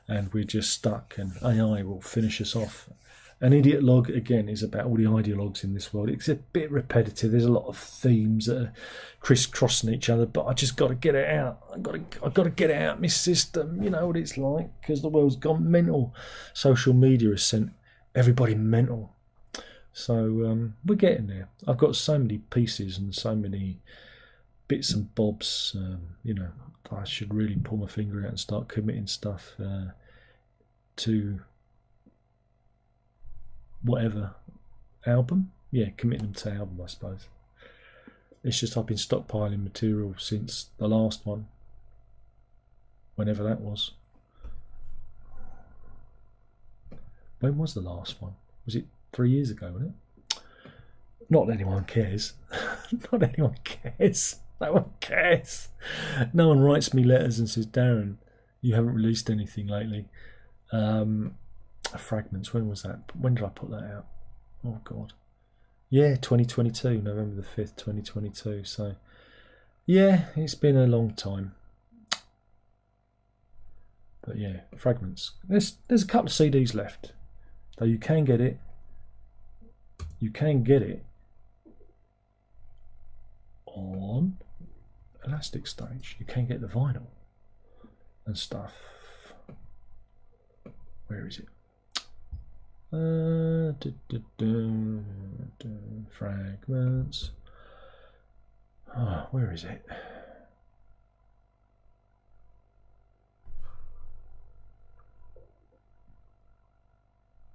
and we're just stuck, and AI will finish us off. An Idiot Log, again, is about all the ideologues in this world. It's a bit repetitive. There's a lot of themes that are crisscrossing each other, but I just got to get it out. I've got to get it out of my system. You know what it's like, because the world's gone mental. Social media has sent everybody mental. So we're getting there. I've got so many pieces and so many bits and bobs. You know, I should really pull my finger out and start committing stuff to whatever album. Yeah, committing them to album, I suppose. It's just I've been stockpiling material since the last one, whenever that was. When was the last one? Was it 3 years ago, wasn't it? Not that anyone cares. Not anyone cares. No one cares. No one writes me letters and says, Darren, you haven't released anything lately. Fragments, when was that? When did I put that out? Oh God. Yeah, 2022, November the 5th, 2022. So yeah, it's been a long time. But yeah, Fragments. There's a couple of CDs left. Though you can get it. You can get it on Elastic Stage. You can get the vinyl and stuff. Where is it? Fragments. Oh, where is it?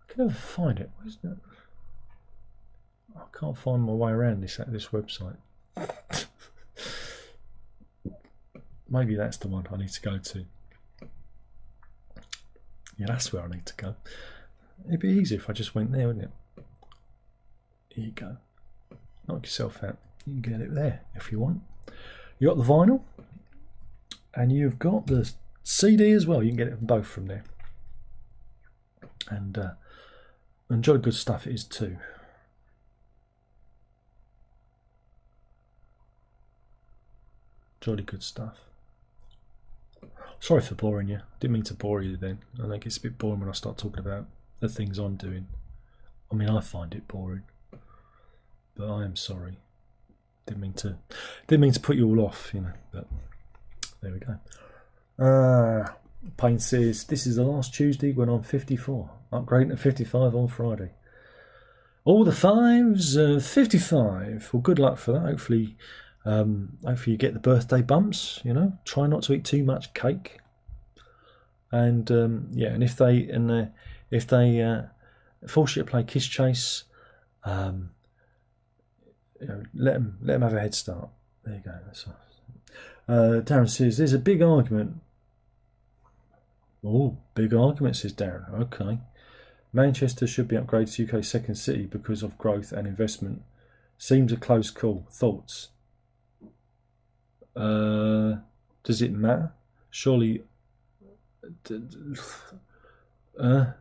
I can never find it. Where's that? I can't find my way around this website. Maybe that's the one I need to go to. Yeah, that's where I need to go. It'd be easier if I just went there, wouldn't it? Here you go. Knock yourself out. You can get it there if you want. You got the vinyl. And you've got the CD as well. You can get it from both from there. And jolly good stuff it is too. Jolly good stuff. Sorry for boring you. Didn't mean to bore you then. I think it's a bit boring when I start talking about the things I'm doing. I mean, I find it boring, but I am sorry. Didn't mean to put you all off, you know. But there we go. Payne says this is the last Tuesday when I'm 54. Upgrading to 55 on Friday. All the fives, 55. Well, good luck for that. Hopefully you get the birthday bumps. You know, try not to eat too much cake. And yeah, and if they force you to play Kiss Chase, you know, let them have a head start. There you go. That's nice. Darren says there's a big argument. Oh, big argument, says Darren. Okay. Manchester should be upgraded to UK's second city because of growth and investment. Seems a close call. Thoughts? Does it matter? Surely. I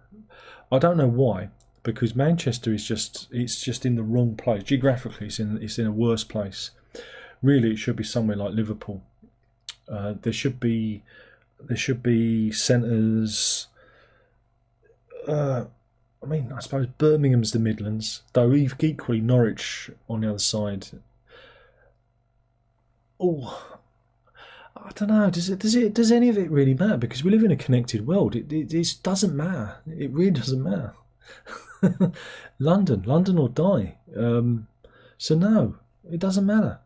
don't know why, because Manchester is just in the wrong place geographically. It's in a worse place. Really, it should be somewhere like Liverpool. There should be centres. I mean, I suppose Birmingham's the Midlands, though equally Norwich on the other side. Oh, I don't know. Does any of it really matter? Because we live in a connected world. It doesn't matter. It really doesn't matter. London or die. So no, it doesn't matter.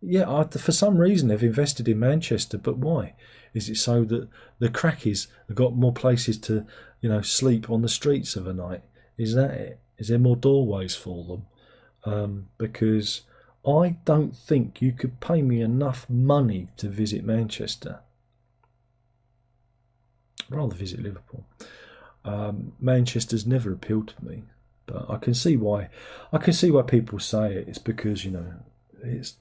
Yeah, for some reason they've invested in Manchester, but why? Is it so that the crackies have got more places to, you know, sleep on the streets of a night? Is that it? Is there more doorways for them? Because I don't think you could pay me enough money to visit Manchester. I'd rather visit Liverpool. Manchester's never appealed to me, but I can see why. I can see why people say it. It's because, you know, it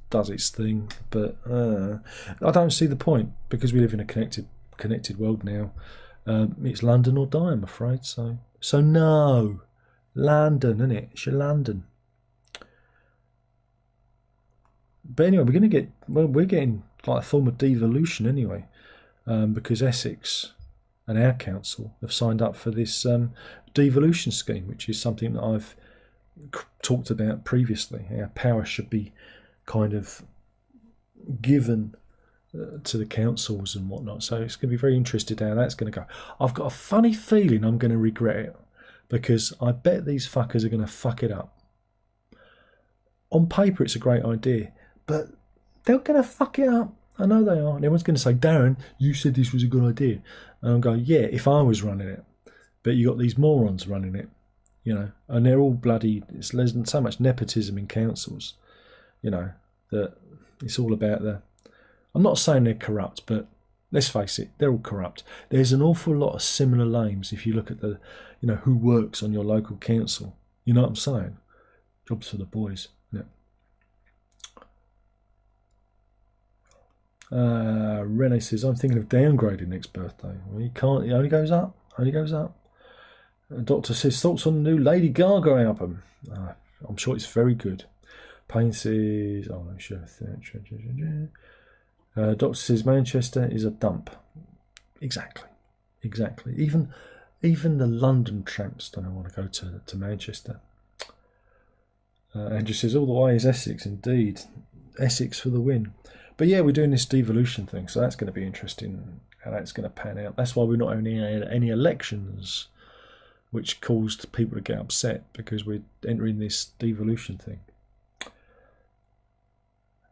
does its thing, but I don't see the point, because we live in a connected world now. It's London or die, I'm afraid. So no, London, isn't it? It's your London. But anyway, we're getting like a form of devolution anyway, because Essex and our council have signed up for this devolution scheme, which is something that I've talked about previously. Our power should be kind of given to the councils and whatnot. So it's going to be very interesting how that's going to go. I've got a funny feeling I'm going to regret it, because I bet these fuckers are going to fuck it up. On paper, it's a great idea, but they're going to fuck it up. I know they are. And everyone's going to say, Darren, you said this was a good idea. And I'm going, yeah, if I was running it. But you got these morons running it, you know, and they're all bloody. There's so much nepotism in councils, you know, that it's all about I'm not saying they're corrupt, but let's face it, they're all corrupt. There's an awful lot of similar names if you look at you know, who works on your local council. You know what I'm saying? Jobs for the boys. Yeah. Rene says, I'm thinking of downgrading next birthday. Well, you can't. It only goes up. Doctor says, thoughts on the new Lady Gaga album? I'm sure it's very good. Payne says, oh, I'm sure. Doctor says, Manchester is a dump. Exactly. Even the London tramps don't want to go to Manchester. Andrew says, all the way is Essex, indeed. Essex for the win. But yeah, we're doing this devolution thing, so that's going to be interesting how that's going to pan out. That's why we're not having any elections, which caused people to get upset, because we're entering this devolution thing.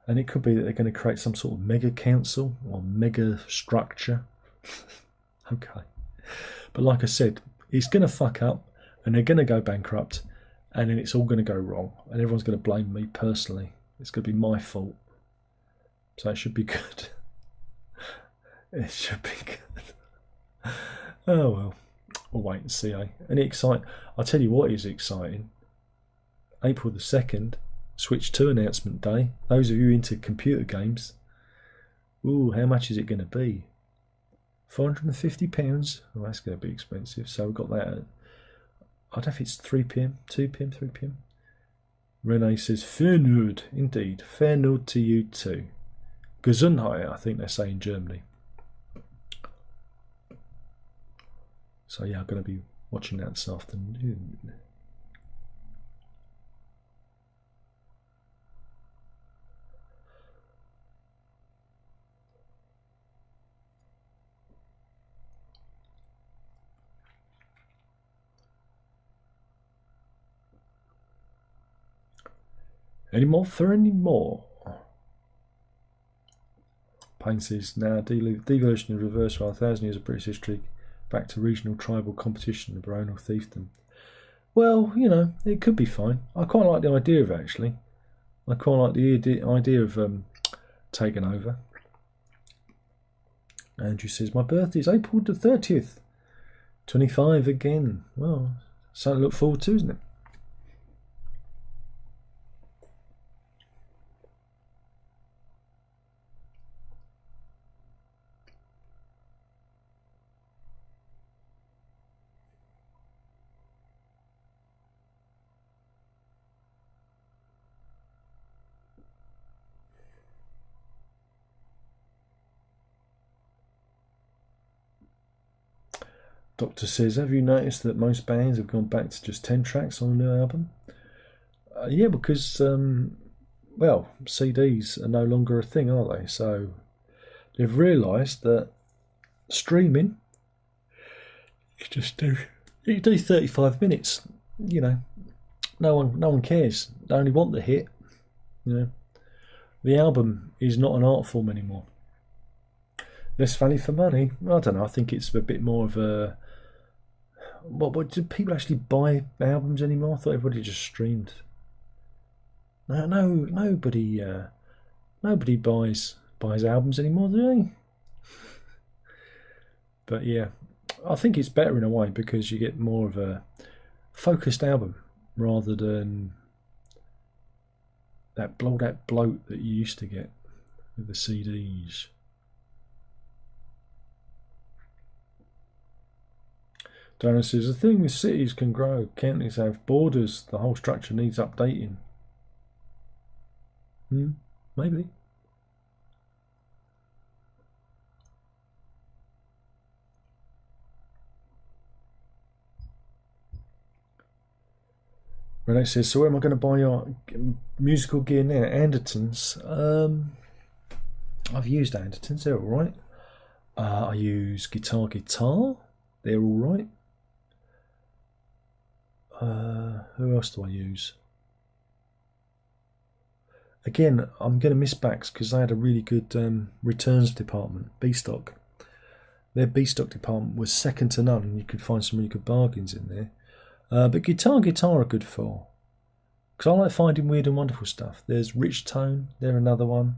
And it could be that they're going to create some sort of mega council or mega structure. Okay. But like I said, it's going to fuck up, and they're going to go bankrupt, and then it's all going to go wrong, and everyone's going to blame me personally. It's going to be my fault. So it should be good. It should be good. Oh well, we'll wait and see. Any exciting? I'll tell you what is exciting. April the 2nd, Switch 2 announcement day. Those of you into computer games, Ooh, how much is it going to be? £450. Oh, that's going to be expensive. So we've got that at, I don't know if it's 3 p.m, 2 p.m, 3 p.m. Renee says, Fair Nerd, indeed. Fair Nerd to you too. Gesundheit, I think they say in Germany. So yeah, I'm going to be watching that this afternoon. Any more for any more? Payne says, now devolution in reverse for 1,000 years of British history, back to regional tribal competition of baronial fiefdom. Well, you know, it could be fine. I quite like the idea of it, actually. I quite like the idea of taking over. Andrew says, my birthday is April the 30th. 25 again. Well, something to look forward to, isn't it? Doctor says, have you noticed that most bands have gone back to just 10 tracks on a new album? Yeah, because, well, CDs are no longer a thing, are they? So they've realised that streaming, you do 35 minutes. You know, no one cares. They only want the hit. You know, the album is not an art form anymore. Less value for money. I don't know. I think it's a bit more of a. What do people actually buy albums anymore? I thought everybody just streamed. No, nobody buys albums anymore, do they? But yeah, I think it's better in a way because you get more of a focused album rather than that bloat that you used to get with the CDs. Darren says, the thing is cities can grow, counties have borders, the whole structure needs updating. Maybe. Renee says, so where am I going to buy your musical gear now? Andertons. I've used Andertons, they're alright. I use Guitar. They're alright. Who else do I use? Again, I'm going to miss Backs because they had a really good returns department, B-Stock. Their B-Stock department was second to none, and you could find some really good bargains in there. But Guitar are good for. Because I like finding weird and wonderful stuff. There's Rich Tone, they're another one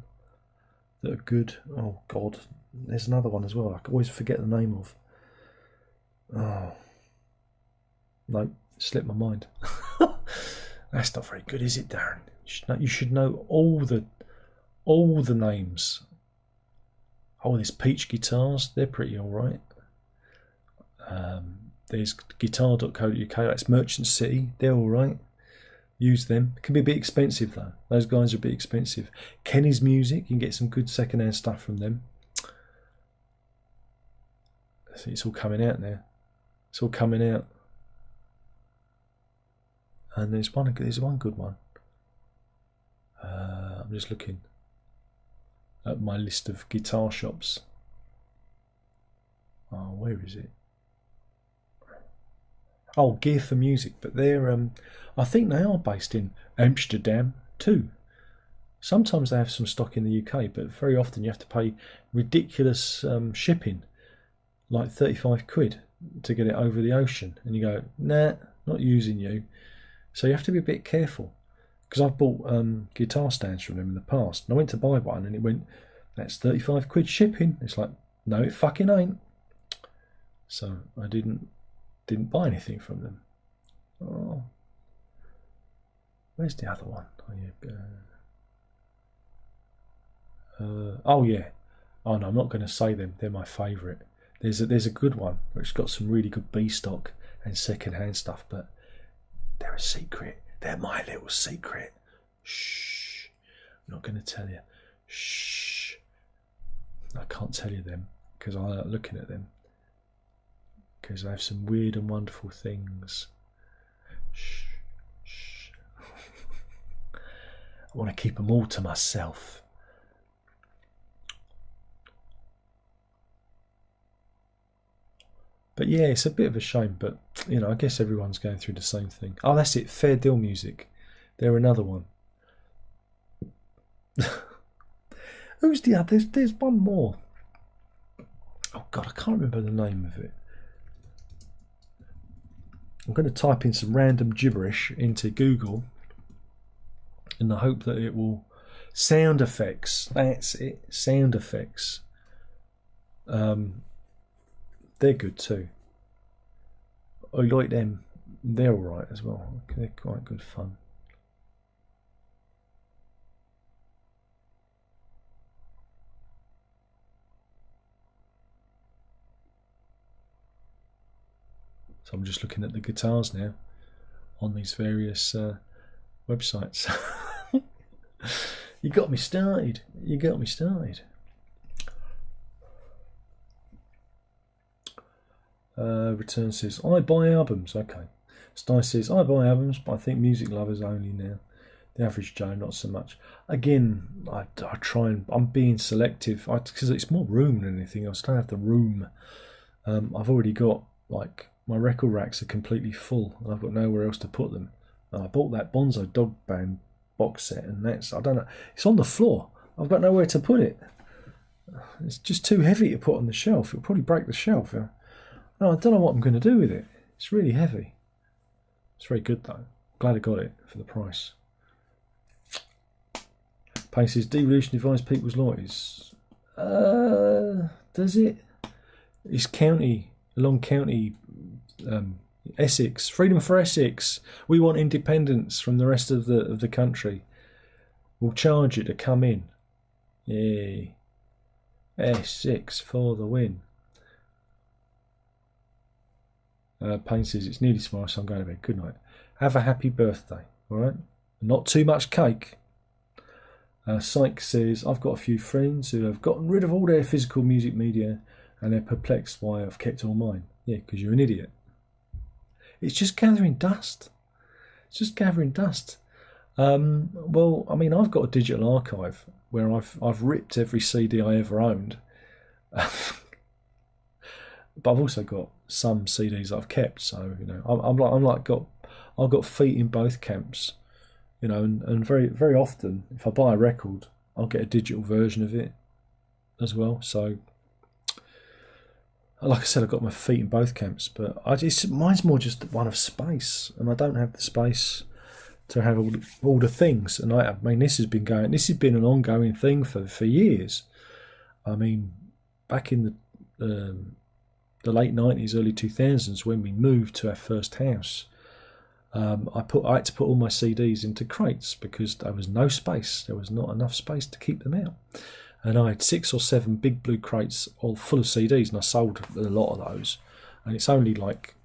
that are good. Oh, God. There's another one as well I always forget the name of. Oh. No, slipped my mind. That's not very good, is it, Darren? You should know all the names. Oh, there's Peach Guitars. They're pretty all right. There's guitar.co.uk. That's Merchant City. They're all right. Use them. It can be a bit expensive though. Those guys are a bit expensive. Kenny's Music. You can get some good second-hand stuff from them. It's all coming out now. It's all coming out. And there's one good one. I'm just looking at my list of guitar shops. Oh, where is it? Oh, Gear for Music, but they're I think they are based in Amsterdam too. Sometimes they have some stock in the UK, but very often you have to pay ridiculous shipping, like 35 quid to get it over the ocean, and you go, nah, not using you. So you have to be a bit careful. Because I've bought guitar stands from them in the past, and I went to buy one, and it went, that's 35 quid shipping. It's like, no, it fucking ain't. So I didn't buy anything from them. Oh, where's the other one? Oh yeah, Oh no, I'm not going to say them. They're my favourite. There's a good one which got some really good B stock and second hand stuff, but they're a secret. They're my little secret. Shh. I'm not going to tell you. Shh. I can't tell you them because I like looking at them because they have some weird and wonderful things. Shh. Shh. I want to keep them all to myself. But yeah, it's a bit of a shame, but you know, I guess everyone's going through the same thing. Oh, that's it, Fair Deal Music. They're another one. Who's the other? There's one more. Oh God, I can't remember the name of it. I'm going to type in some random gibberish into Google in the hope that it will... Sound effects. That's it. Sound effects. They're good too. I like them. They're alright as well. They're quite good fun. So I'm just looking at the guitars now on these various websites. You got me started. You got me started. Return says, I buy albums. Okay. Sty says, I buy albums, but I think music lovers only now. The average Joe, not so much. Again, I try and... I'm being selective because it's more room than anything else. I don't have the room. I've already got, like, my record racks are completely full and I've got nowhere else to put them. And I bought that Bonzo Dog Band box set and that's... I don't know. It's on the floor. I've got nowhere to put it. It's just too heavy to put on the shelf. It'll probably break the shelf. No, I don't know what I'm going to do with it. It's really heavy. It's very good though. Glad I got it for the price. Faeces, devolution divides people's loyalties. Does it? It's county, along county, Essex. Freedom for Essex. We want independence from the rest of the country. We'll charge you to come in. Yay. Essex for the win. Payne says, it's nearly tomorrow, so I'm going to bed. Good night. Have a happy birthday, all right? Not too much cake. Syke says, I've got a few friends who have gotten rid of all their physical music media and they're perplexed why I've kept all mine. Yeah, because you're an idiot. It's just gathering dust. It's just gathering dust. Well, I mean, I've got a digital archive where I've ripped every CD I ever owned. But I've also got some CDs I've kept, so you know, I've got feet in both camps, you know, and very very often if I buy a record, I'll get a digital version of it as well. So, like I said, I've got my feet in both camps, but mine's more just one of space, and I don't have the space to have all the things. And I mean, this has been an ongoing thing for years. I mean, back in the late 90s, early 2000s, when we moved to our first house, I had to put all my CDs into crates because there was no space. There was not enough space to keep them out. And I had 6 or 7 big blue crates all full of CDs, and I sold a lot of those. And it's only like,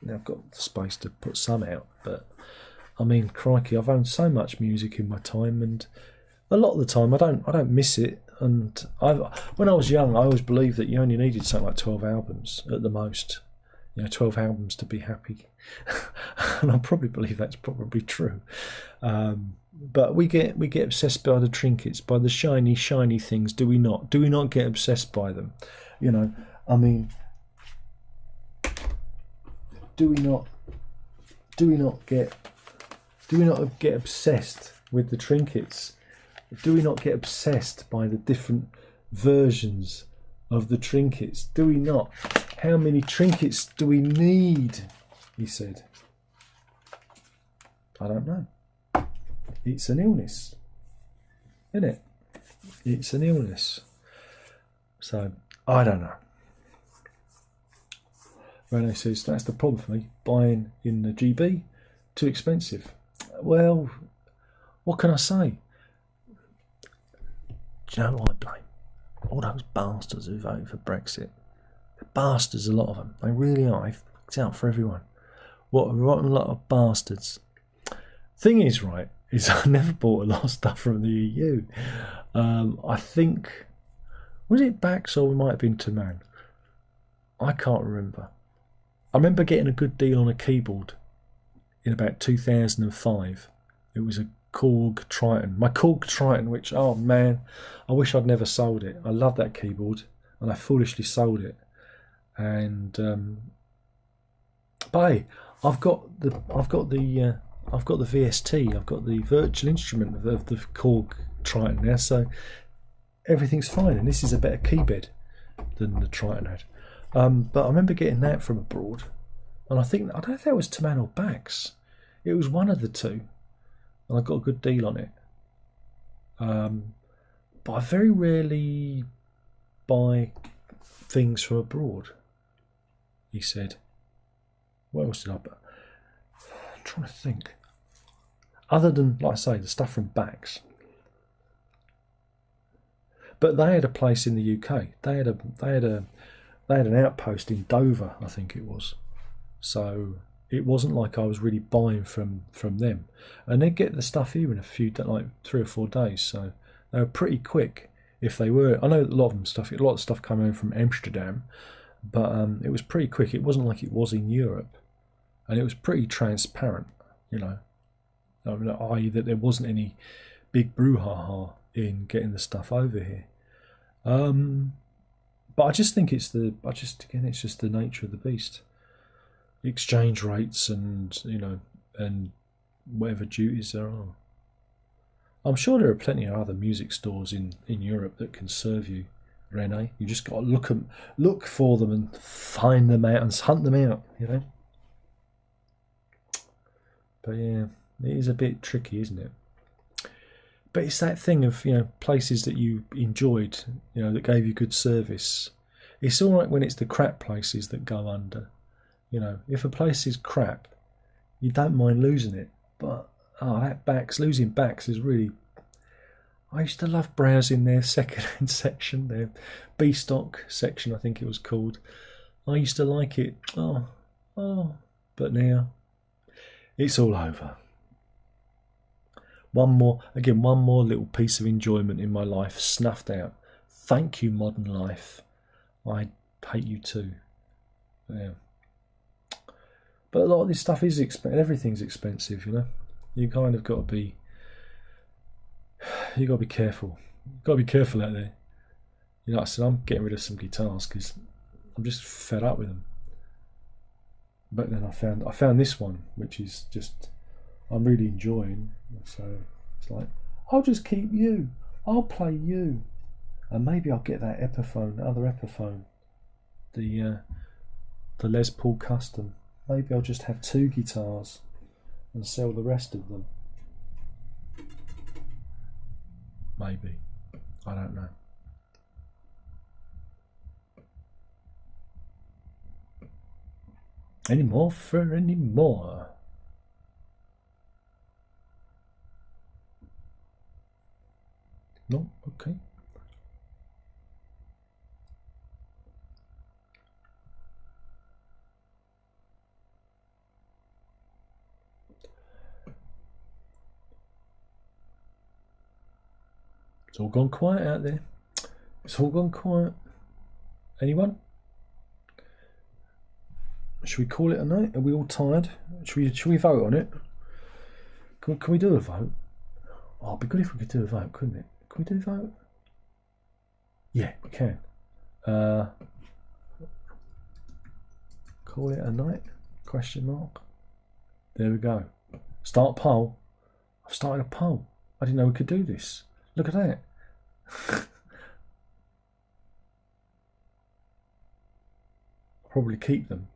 now I've got the space to put some out. But, I mean, crikey, I've owned so much music in my time, and a lot of the time I don't miss it. And when I was young, I always believed that you only needed something like 12 albums at the most. You know, 12 albums to be happy. And I probably believe that's probably true. But we get obsessed by the trinkets, by the shiny things, do we not? Do we not get obsessed by them? You know, I mean, do we not get obsessed with the trinkets? Do we not get obsessed by the different versions of the trinkets? Do we not? How many trinkets do we need? He said. I don't know. It's an illness, isn't it? It's an illness. So, I don't know. Rene says, that's the problem for me. Buying in the GB, too expensive. Well, what can I say? Do you know what I blame? all those bastards who voted for Brexit. They're bastards, a lot of them. They really are. They've fucked out for everyone. What a rotten lot of bastards. Thing is, right, is I never bought a lot of stuff from the EU. I think, was it Bax or it might have been Taman? I can't remember. I remember getting a good deal on a keyboard in about 2005. It was a Korg Triton. My Korg Triton, which, oh man, I wish I'd never sold it. I love that keyboard, and I foolishly sold it. And but hey, I've got the VST. I've got the virtual instrument of the Korg Triton now, so everything's fine. And this is a better keyboard than the Triton had. But I remember getting that from abroad, and I don't know if that was Taman or Bax. It was one of the two, and I got a good deal on it. But I very rarely buy things from abroad. He said, what else did I buy? I'm trying to think. Other than, like I say, the stuff from Bax. But they had a place in the UK. They had an outpost in Dover, I think it was. So it wasn't like I was really buying from them. And they'd get the stuff here in a few, like 3 or 4 days. So they were pretty quick. If they were, I know a lot of stuff coming in from Amsterdam, but it was pretty quick. It wasn't like it was in Europe, and it was pretty transparent, you know. I.e. that there wasn't any big brouhaha in getting the stuff over here. But I just think it's just the nature of the beast. Exchange rates and, you know, and whatever duties there are. I'm sure there are plenty of other music stores in Europe that can serve you, Rene. You just got to look for them and find them out and hunt them out, you know. But yeah, it is a bit tricky, isn't it? But it's that thing of, you know, places that you enjoyed, you know, that gave you good service. It's all right when it's the crap places that go under. You know, if a place is crap, you don't mind losing it. But losing Bax is really. I used to love browsing their second-hand section, their B-stock section, I think it was called. I used to like it. But now it's all over. One more little piece of enjoyment in my life snuffed out. Thank you, modern life. I hate you too. Yeah. But a lot of this stuff is expensive. Everything's expensive, you know. You kind of got to be. You got to be careful. You got to be careful out there. You know, like I said, I'm getting rid of some guitars because I'm just fed up with them. But then I found this one, which is just I'm really enjoying. So it's like, I'll just keep you. I'll play you, and maybe I'll get that other Epiphone, the Les Paul Custom. Maybe I'll just have 2 guitars and sell the rest of them. Maybe. I don't know. Any more for any more? No? Okay. It's all gone quiet out there. It's all gone quiet. Anyone? Should we call it a night? Are we all tired? Should we vote on it? Can we do a vote? Oh, it'd be good if we could do a vote, couldn't it? Can we do a vote? Yeah, we can. Call it a night? Question mark. There we go. Start poll. I've started a poll. I didn't know we could do this. Look at that. Probably keep them.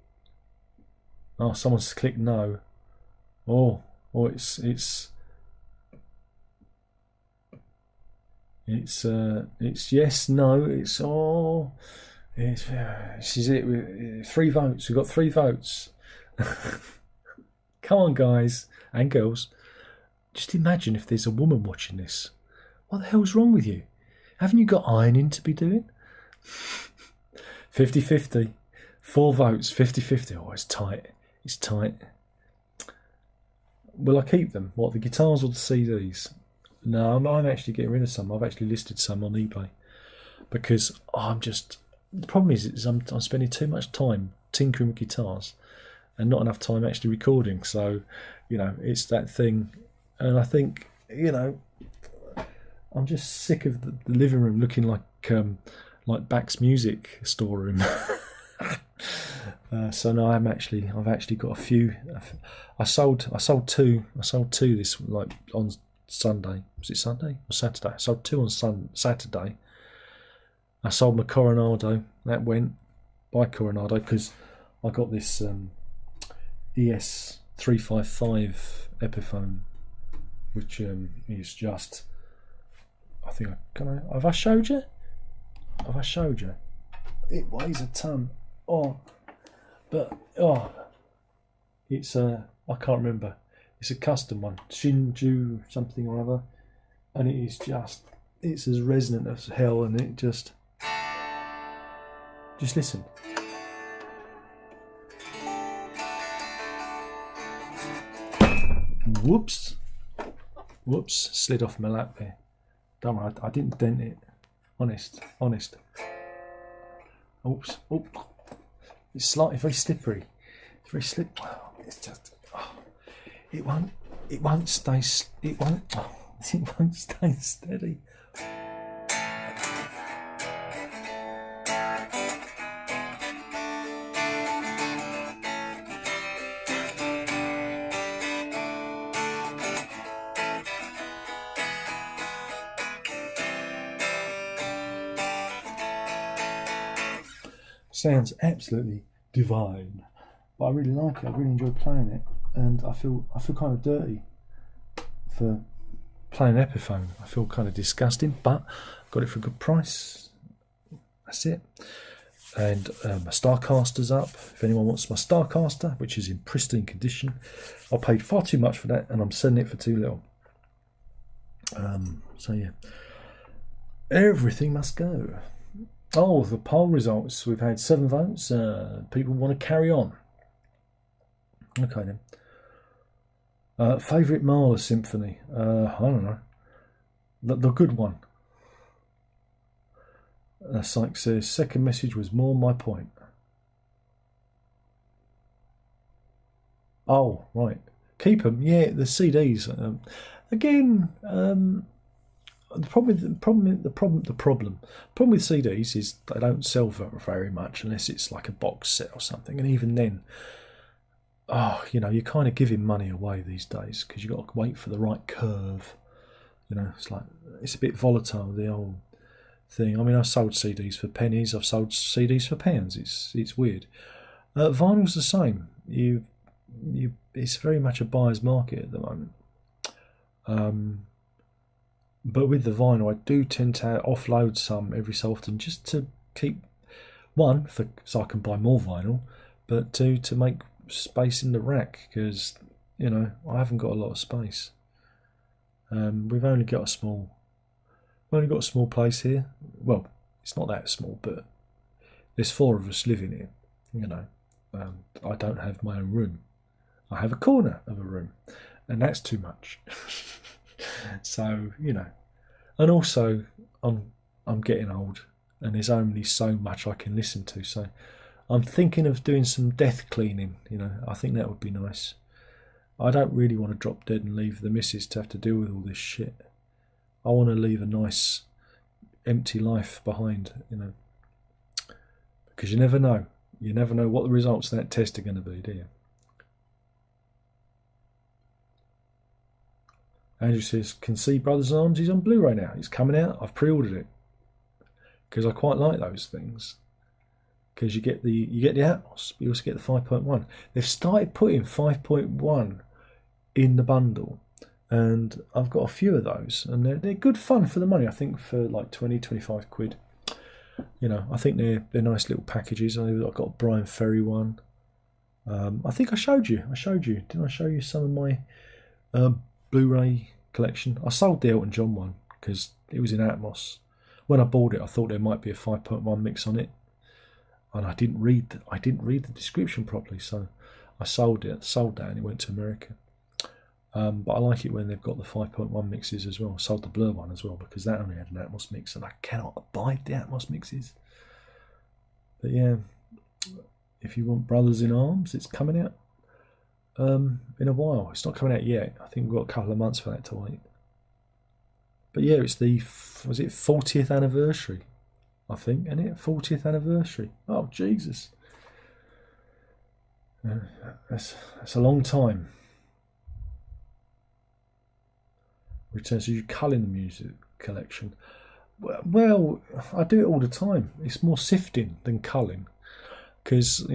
Oh, someone's clicked no. Oh, it's yes, no, it's this is it. 3 votes. We've got 3 votes. Come on, guys and girls. Just imagine if there's a woman watching this. What the hell's wrong with you? Haven't you got ironing to be doing? 50-50. 4 votes, 50-50. Oh, it's tight. It's tight. Will I keep them? What, the guitars or the CDs? No, I'm actually getting rid of some. I've actually listed some on eBay because I'm just. The problem is I'm spending too much time tinkering with guitars and not enough time actually recording. So, it's that thing, and I think I'm just sick of the living room looking like Bach's music storeroom. So no, I've actually got a few. I sold two this on Sunday. Was it Sunday or Saturday? I sold 2 on Saturday. I sold my Coronado. That went by Coronado because I got this ES 355 Epiphone, which is just. I think have I showed you? Have I showed you? It weighs a ton. It's I can't remember. It's a custom one, Shinju something or other, and it's as resonant as hell, and it just listen. Whoops, slid off my lap there. Don't worry, I didn't dent it. Honest. Oops. Oh. It's slightly very slippery. It's very slippery. It's just. It won't stay steady. Sounds absolutely divine, but I really like it. I really enjoy playing it, and I feel kind of dirty for playing Epiphone. I feel kind of disgusting, but I got it for a good price. That's it. And my Starcaster's up. If anyone wants my Starcaster, which is in pristine condition, I paid far too much for that, and I'm selling it for too little. So yeah, everything must go. Oh, the poll results. We've had 7 votes. People want to carry on. Okay then. Favourite Mahler symphony? I don't know. The good one. Sykes says, second message was more my point. Oh, right. Keep them. Yeah, the CDs. Again, the problem with CDs is they don't sell very much unless it's like a box set or something, and even then, you're kind of giving money away these days because you've got to wait for the right curve. It's a bit volatile, the old thing. I mean, I've sold CDs for pennies. I've sold CDs for pounds. It's weird. Vinyl's the same. It's very much a buyer's market at the moment. But with the vinyl, I do tend to offload some every so often, just to keep so I can buy more vinyl, but to make space in the rack because I haven't got a lot of space. We've only got a small place here. Well, it's not that small, but there's 4 of us living here. I don't have my own room. I have a corner of a room, and that's too much. So and also I'm getting old, and there's only so much I can listen to. So I'm thinking of doing some death cleaning. I think that would be nice. I don't really want to drop dead and leave the missus to have to deal with all this shit. I want to leave a nice empty life behind. Because you never know. You never know what the results of that test are going to be, do you? Andrew says, can see Brothers in Arms is on Blu-ray now. It's coming out. I've pre-ordered it because I quite like those things. Because you get the Atmos, but you also get the 5.1. They've started putting 5.1 in the bundle, and I've got a few of those, and they're good fun for the money. I think for like 20-25 quid. I think they're nice little packages. I've got a Brian Ferry one. I think I showed you. Didn't I show you some of my Blu-ray collection? I sold the Elton John one because it was in Atmos. when I bought it, I thought there might be a 5.1 mix on it, and I didn't read the description properly, so I sold that, and it went to America. But I like it when they've got the 5.1 mixes as well. I sold the Blur one as well because that only had an Atmos mix, and I cannot abide the Atmos mixes. But yeah, if you want Brothers in Arms, it's coming out in a while. It's not coming out yet. I think we've got a couple of months for that to wait. But yeah, it's the 40th anniversary, I think, isn't it? 40th anniversary. Oh Jesus, that's a long time. Returns to you culling the music collection. Well, I do it all the time. It's more sifting than culling, because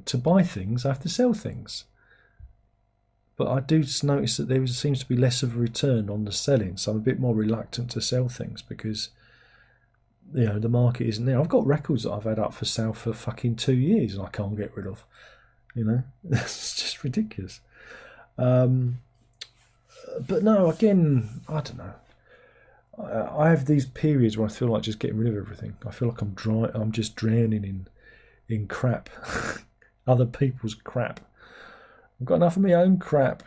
to buy things I have to sell things. But I do notice that there seems to be less of a return on the selling, so I'm a bit more reluctant to sell things because the market isn't there. I've got records that I've had up for sale for fucking 2 years and I can't get rid of. It's just ridiculous. But no, again, I don't know. I have these periods where I feel like just getting rid of everything. I feel like I'm just drowning in crap, other people's crap. I've got enough of my own crap,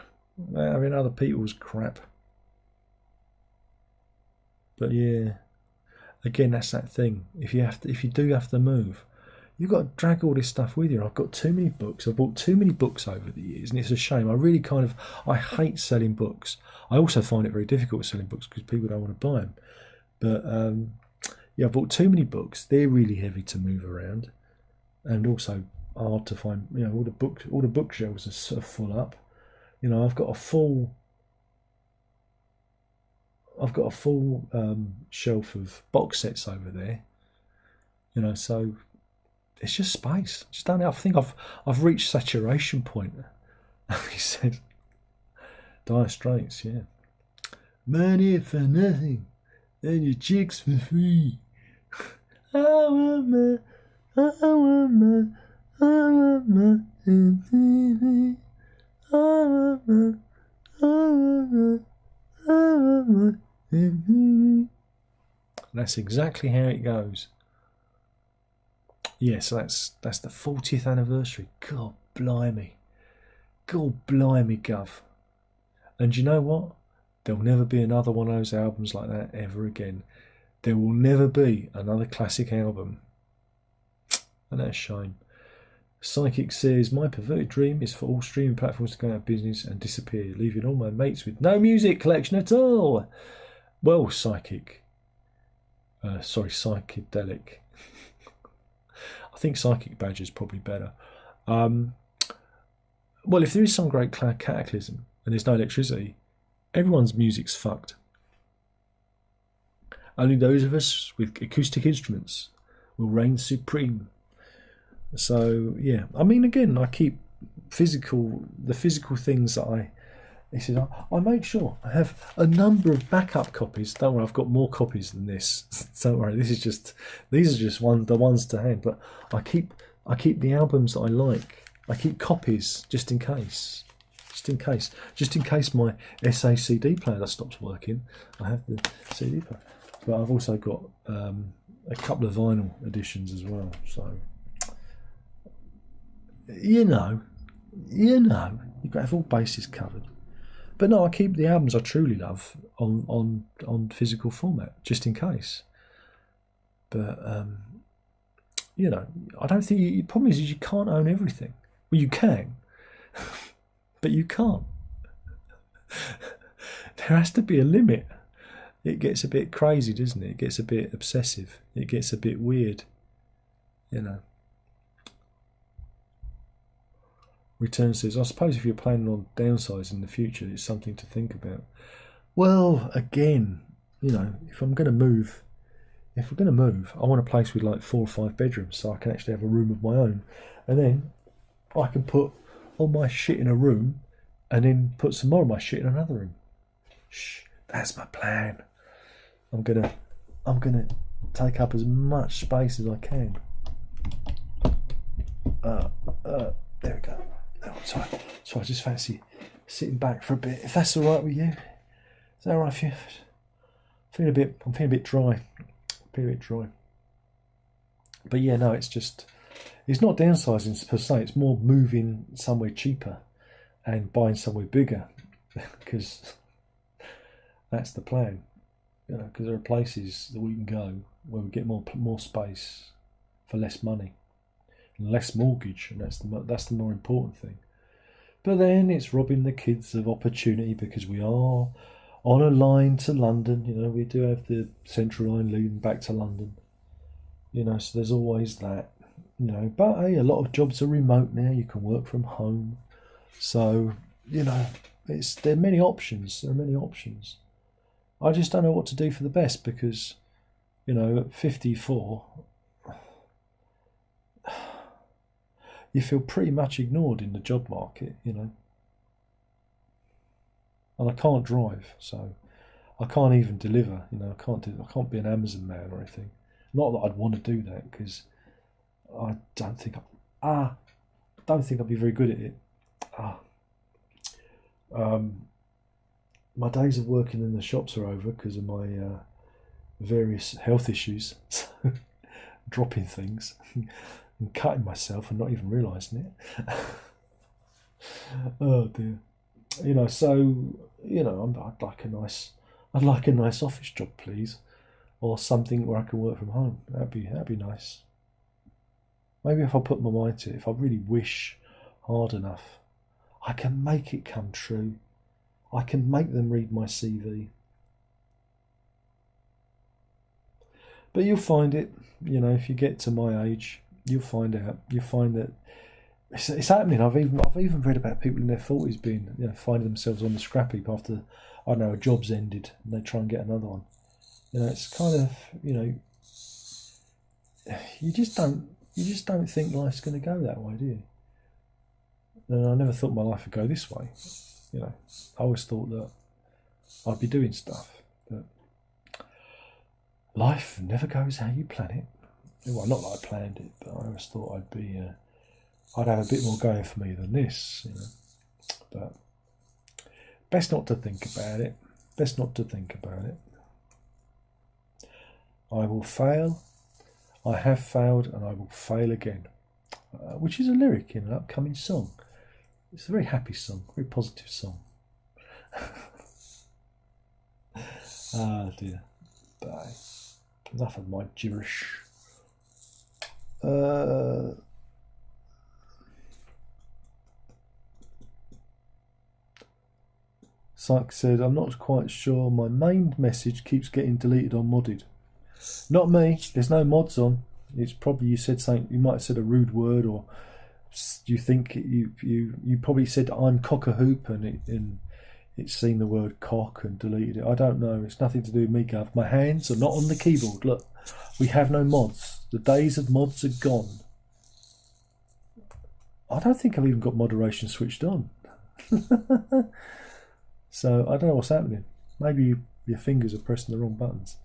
having other people's crap. But yeah, again, that's that thing. If you do have to move, you've got to drag all this stuff with you. I've got too many books. I've bought too many books over the years, and it's a shame. I hate selling books. I also find it very difficult selling books because people don't want to buy them. But yeah, I bought too many books. They're really heavy to move around, and also hard to find. All the bookshelves are sort of full up. I've got a full shelf of box sets over there. So it's just space. I just don't know. I think I've reached saturation point. He said, Dire Straits, yeah. Money for nothing, and your chicks for free. I want my MTV. I want my MTV. That's exactly how it goes. Yeah, so that's the 40th anniversary. God blimey, Gov. And you know what? There'll never be another one of those albums like that ever again. There will never be another classic album. And that's a shame. Psychic says, my perverted dream is for all streaming platforms to go out of business and disappear, leaving all my mates with no music collection at all. Well, Psychedelic. I think Psychic Badger is probably better. Well, if there is some great cataclysm and there's no electricity, everyone's music's fucked. Only those of us with acoustic instruments will reign supreme. So yeah, I mean, again, I keep the physical things that he said, I make sure I have a number of backup copies. Don't worry, I've got more copies than this. Don't worry, these are just the ones to hand. But I keep the albums that I like. I keep copies just in case. Just in case my SACD player that stops working, I have the CD player. But I've also got a couple of vinyl editions as well. So you've got to have all bases covered. But no, I keep the albums I truly love on physical format, just in case. But I don't think the problem is you can't own everything. Well, you can, but you can't. There has to be a limit. It gets a bit crazy, doesn't it? It gets a bit obsessive. It gets a bit weird. Return says, I suppose if you're planning on downsizing in the future, it's something to think about. Well, again, if we're going to move, I want a place with like 4 or 5 bedrooms so I can actually have a room of my own. And then I can put all my shit in a room and then put some more of my shit in another room. Shh, that's my plan. I'm gonna take up as much space as I can. There we go. Oh, sorry, I just fancy sitting back for a bit. If that's all right with you, is that all right for you? I'm feeling a bit dry. keep it dry. But yeah, no, it's not downsizing per se. It's more moving somewhere cheaper and buying somewhere bigger, because that's the plan. You know, because there are places that we can go where we get more space for less money and less mortgage, and that's the more important thing. But then it's robbing the kids of opportunity, because we are on a line to London. You know, we do have the Central Line leading back to London. You know, so there's always that. You know, but hey, a lot of jobs are remote now. You can work from home, so you know, there are many options. There are many options. I just don't know what to do for the best, because, you know, at 54, you feel pretty much ignored in the job market, you know. And I can't drive, so I can't even deliver. You know, I can't be an Amazon man or anything. Not that I'd want to do that, because I don't think I'd be very good at it. My days of working in the shops are over because of my various health issues, dropping things and cutting myself and not even realising it. Oh dear. You know, so you know, I'd like a nice office job, please, or something where I can work from home. That'd be nice. Maybe if I put my mind to it, if I really wish hard enough, I can make it come true. I can make them read my CV. But you'll find it, you know, if you get to my age, you'll find out. You'll find that it's happening. I've even read about people in their 40s being, you know, finding themselves on the scrap heap after, I don't know, a job's ended and they try and get another one. You know, it's kind of, you know, you just don't think life's going to go that way, do you? And I never thought my life would go this way. You know, I always thought that I'd be doing stuff, but life never goes how you plan it. Well, not that I planned it, but I always thought I'd have a bit more going for me than this, you know. But best not to think about it. Best not to think about it. I will fail. I have failed, and I will fail again, which is a lyric in an upcoming song. It's a very happy song, very positive song. Ah dear. Bye. Enough of my gibberish. Syke said, I'm not quite sure. My main message keeps getting deleted on modded. Not me. There's no mods on. It's probably you said something. You might have said a rude word, or you think you probably said I'm cock a hoop, and it's seen the word cock and deleted it. I don't know. It's nothing to do with me, Gov. My hands are not on the keyboard. Look, we have no mods. The days of mods are gone. I don't think I've even got moderation switched on. So I don't know what's happening. Maybe your fingers are pressing the wrong buttons.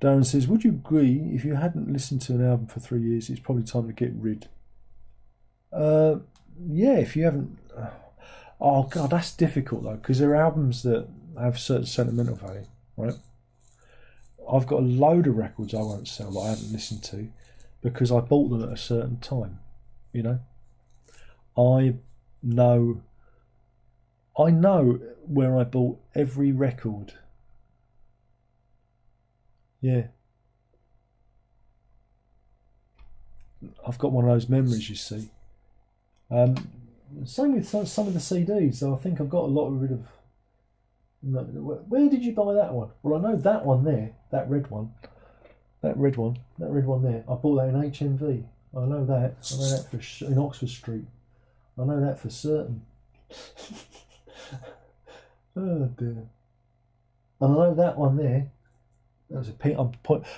Darren says, would you agree if you hadn't listened to an album for 3 years, it's probably time to get rid? Yeah, if you haven't. Oh god, that's difficult though, because there are albums that have certain sentimental value, right? I've got a load of records I won't sell that I haven't listened to because I bought them at a certain time. You know, I know where I bought every record. Yeah, I've got one of those memories, you see. Same with some of the CDs. So I think I've got a lot rid of. Where did you buy that one? Well, I know that one there, that red one there. I bought that in HMV. I know that. I know that in Oxford Street. I know that for certain. Oh dear. And I know that one there. That was a pink.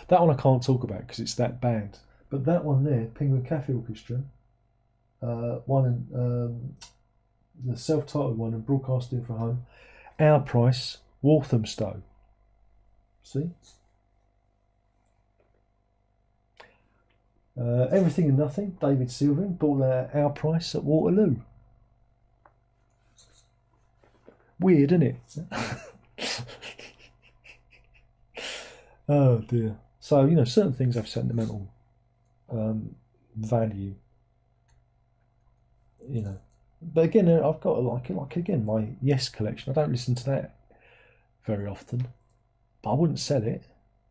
That one I can't talk about because it's that band. But that one there, Penguin Cafe Orchestra. One and the self-titled one and Broadcasting from Home. Our Price, Walthamstow. See? Everything and Nothing, David Sylvian, bought Our Price at Waterloo. Weird, isn't it? Oh dear. So, you know, certain things have sentimental value, you know. But again, I've got like again, my Yes collection. I don't listen to that very often, but I wouldn't sell it,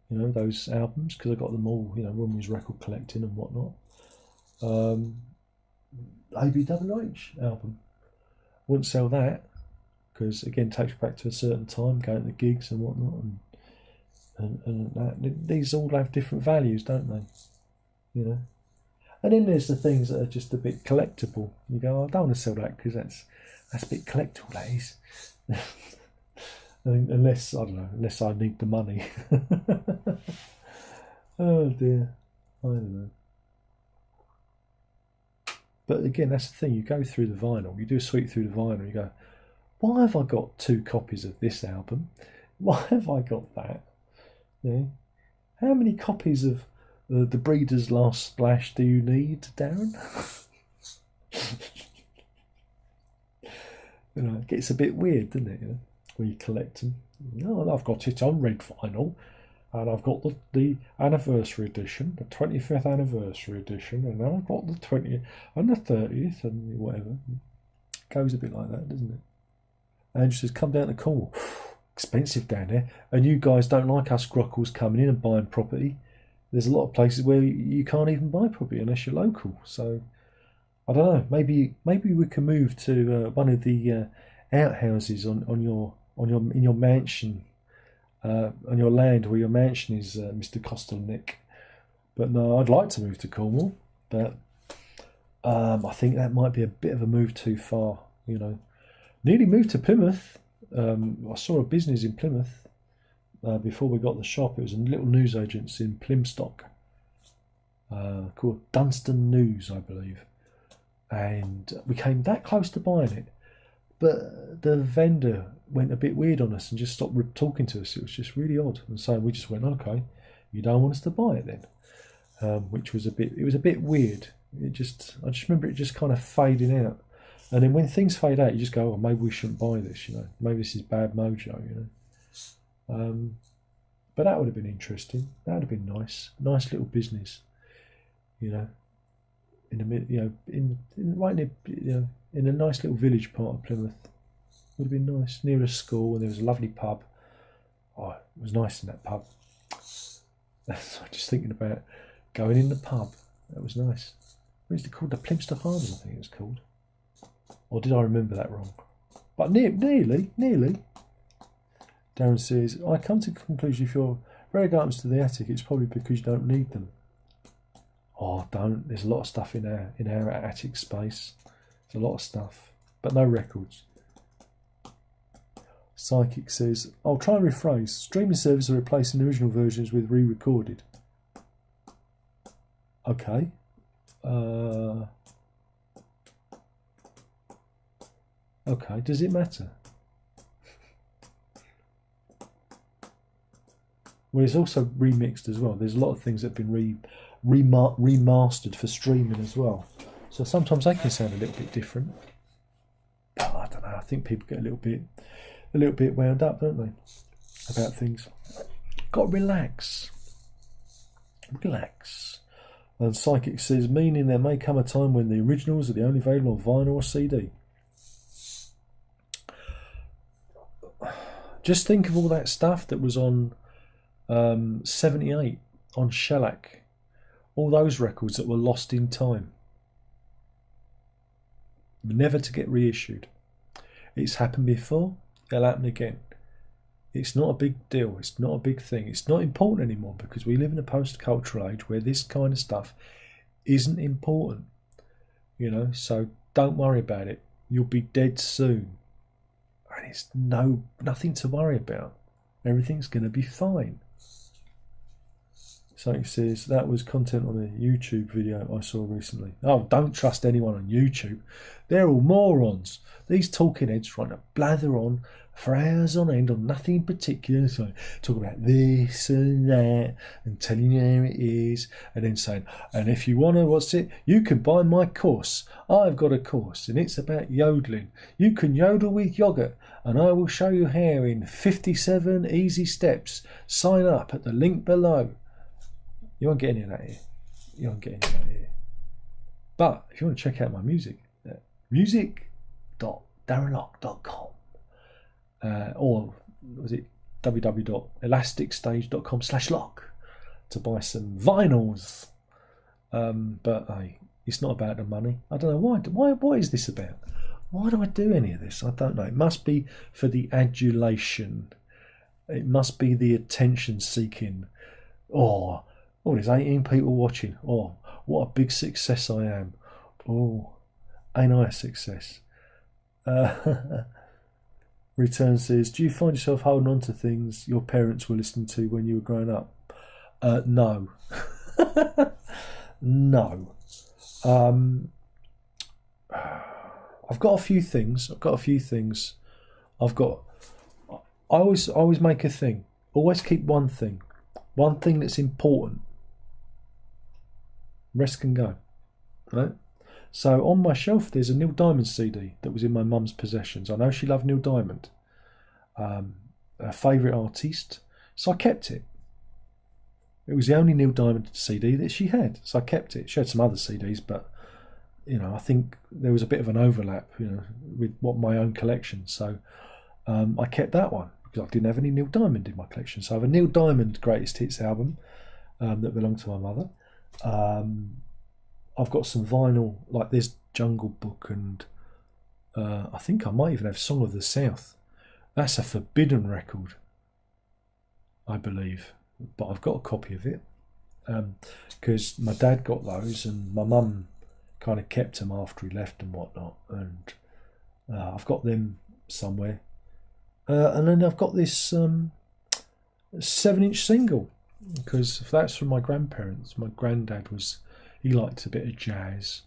you know, those albums, because I got them all, you know, when we was record collecting and whatnot. ABWH album, wouldn't sell that, because again, it takes you back to a certain time, going to gigs and whatnot, and that. These all have different values, don't they? You know. And then there's the things that are just a bit collectible. You go, oh, I don't want to sell that because that's a bit collectible, that is. Unless, I don't know, unless I need the money. Oh dear, I don't know. But again, that's the thing, you go through the vinyl, you do a sweep through the vinyl, you go, why have I got 2 copies of this album? Why have I got that? You know, how many copies of the Breeders' Last Splash do you need, Darren? You know, it gets a bit weird, doesn't it? You know, when you collect them. Oh, I've got it on red vinyl, and I've got the anniversary edition, the 25th anniversary edition, and now I've got the 20th and the 30th and whatever. It goes a bit like that, doesn't it? And just says, come down to Cornwall. Expensive down there, and you guys don't like us grockles coming in and buying property. There's a lot of places where you can't even buy property unless you're local. So I don't know. Maybe we can move to one of the outhouses in your mansion, on your land where your mansion is, Mr. Kostelnik. But no, I'd like to move to Cornwall, but I think that might be a bit of a move too far. You know, nearly moved to Plymouth. I saw a business in Plymouth. Before we got the shop, it was a little news agency in Plymstock called Dunstan News, I believe. And we came that close to buying it, but the vendor went a bit weird on us and just stopped talking to us. It was just really odd, and so we just went, okay, you don't want us to buy it then, which was a bit weird. I just remember it just kind of fading out, and then when things fade out, you just go, oh, maybe we shouldn't buy this. You know, maybe this is bad mojo. You know. But that would have been interesting. That would have been nice little business, you know, in the mid, you know, right near, you know, in a nice little village part of Plymouth. Would have been nice, near a school, and there was a lovely pub. Oh, it was nice in that pub. So just thinking about going in the pub. That was nice. What is it called? The Plymstock Arms, I think it was called. Or did I remember that wrong? But nearly. Darren says, I come to the conclusion if you're rare items to the attic, it's probably because you don't need them. Oh, don't. There's a lot of stuff in our attic space. There's a lot of stuff, but no records. Psychic says, I'll try and rephrase. Streaming services are replacing the original versions with re-recorded. Okay. Okay, does it matter? Well, it's also remixed as well. There's a lot of things that have been remastered for streaming as well. So sometimes they can sound a little bit different. But I don't know. I think people get a little bit wound up, don't they, about things. Got to relax. Relax. And Psychic says, meaning there may come a time when the originals are the only available on vinyl or CD. Just think of all that stuff that was on 78 on shellac, all those records that were lost in time, never to get reissued. It's happened before, it'll happen again. It's not a big deal, it's not a big thing, it's not important anymore, because we live in a post-cultural age where this kind of stuff isn't important, you know. So don't worry about it, you'll be dead soon, and it's nothing to worry about. Everything's going to be fine. So it says that was content on a YouTube video I saw recently. Oh, don't trust anyone on YouTube. They're all morons. These talking heads trying to blather on for hours on end on nothing in particular. So talk about this and that and telling you how it is, and then saying, and if you want to watch it, you can buy my course. I've got a course and it's about yodeling. You can yodel with yogurt, and I will show you how in 57 easy steps. Sign up at the link below. You won't get any of that here. You won't get any of that here. But if you want to check out my music, music.darrenlock.com or was it www.elasticstage.com/lock to buy some vinyls. But hey, it's not about the money. I don't know why. What is this about? Why do I do any of this? I don't know. It must be for the adulation. It must be the attention seeking. Oh, there's 18 people watching. Oh, what a big success I am. Oh, ain't I a success? Return says, do you find yourself holding on to things your parents were listening to when you were growing up? No. No. I've got a few things. I always make a thing. Always keep one thing that's important. Rest can go. Right? So on my shelf there's a Neil Diamond CD that was in my mum's possessions. I know she loved Neil Diamond, her favourite artist, so I kept it. It was the only Neil Diamond CD that she had, so I kept it. She had some other CDs, but I think there was a bit of an overlap, with what my own collection. So I kept that one because I didn't have any Neil Diamond in my collection. So I have a Neil Diamond Greatest Hits album that belonged to my mother. I've got some vinyl, like there's Jungle Book, and I think I might even have Song of the South. That's a forbidden record, I believe, but I've got a copy of it because my dad got those and my mum kind of kept them after he left and whatnot, and I've got them somewhere. And then I've got this 7-inch single, because that's from my grandparents. My granddad he liked a bit of jazz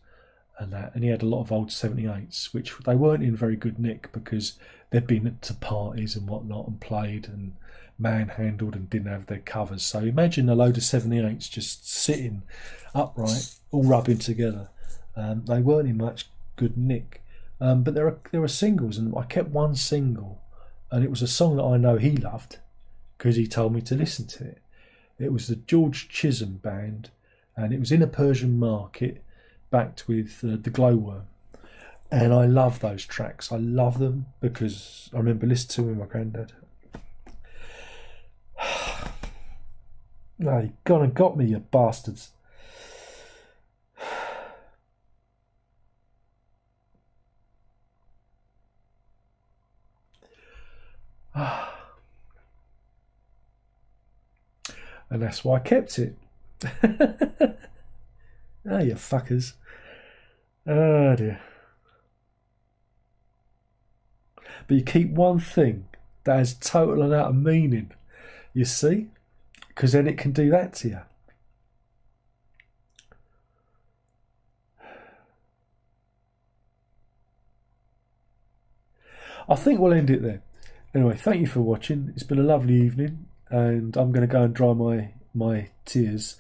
and that, and he had a lot of old 78s, which they weren't in very good nick because they'd been to parties and whatnot and played and manhandled and didn't have their covers. So imagine a load of 78s just sitting upright, all rubbing together. They weren't in much good nick, but there were singles, and I kept one single, and it was a song that I know he loved because he told me to listen to it. It was the George Chisholm Band, and it was in a Persian market, backed with the Glowworm. And I love those tracks. I love them because I remember listening to them with my granddad. No, you gone and got me, you bastards. And that's why I kept it. Oh, you fuckers. Oh dear. But you keep one thing that has total and utter meaning, you see? Because then it can do that to you. I think we'll end it there. Anyway, thank you for watching. It's been a lovely evening, and I'm going to go and dry my tears.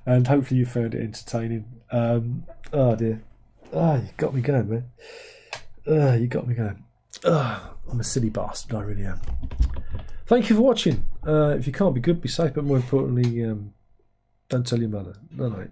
And hopefully you found it entertaining. Oh dear. You got me going, man. You got me going. I'm a silly bastard, I really am. Thank you for watching. If you can't be good, be safe, but more importantly, don't tell your mother. No.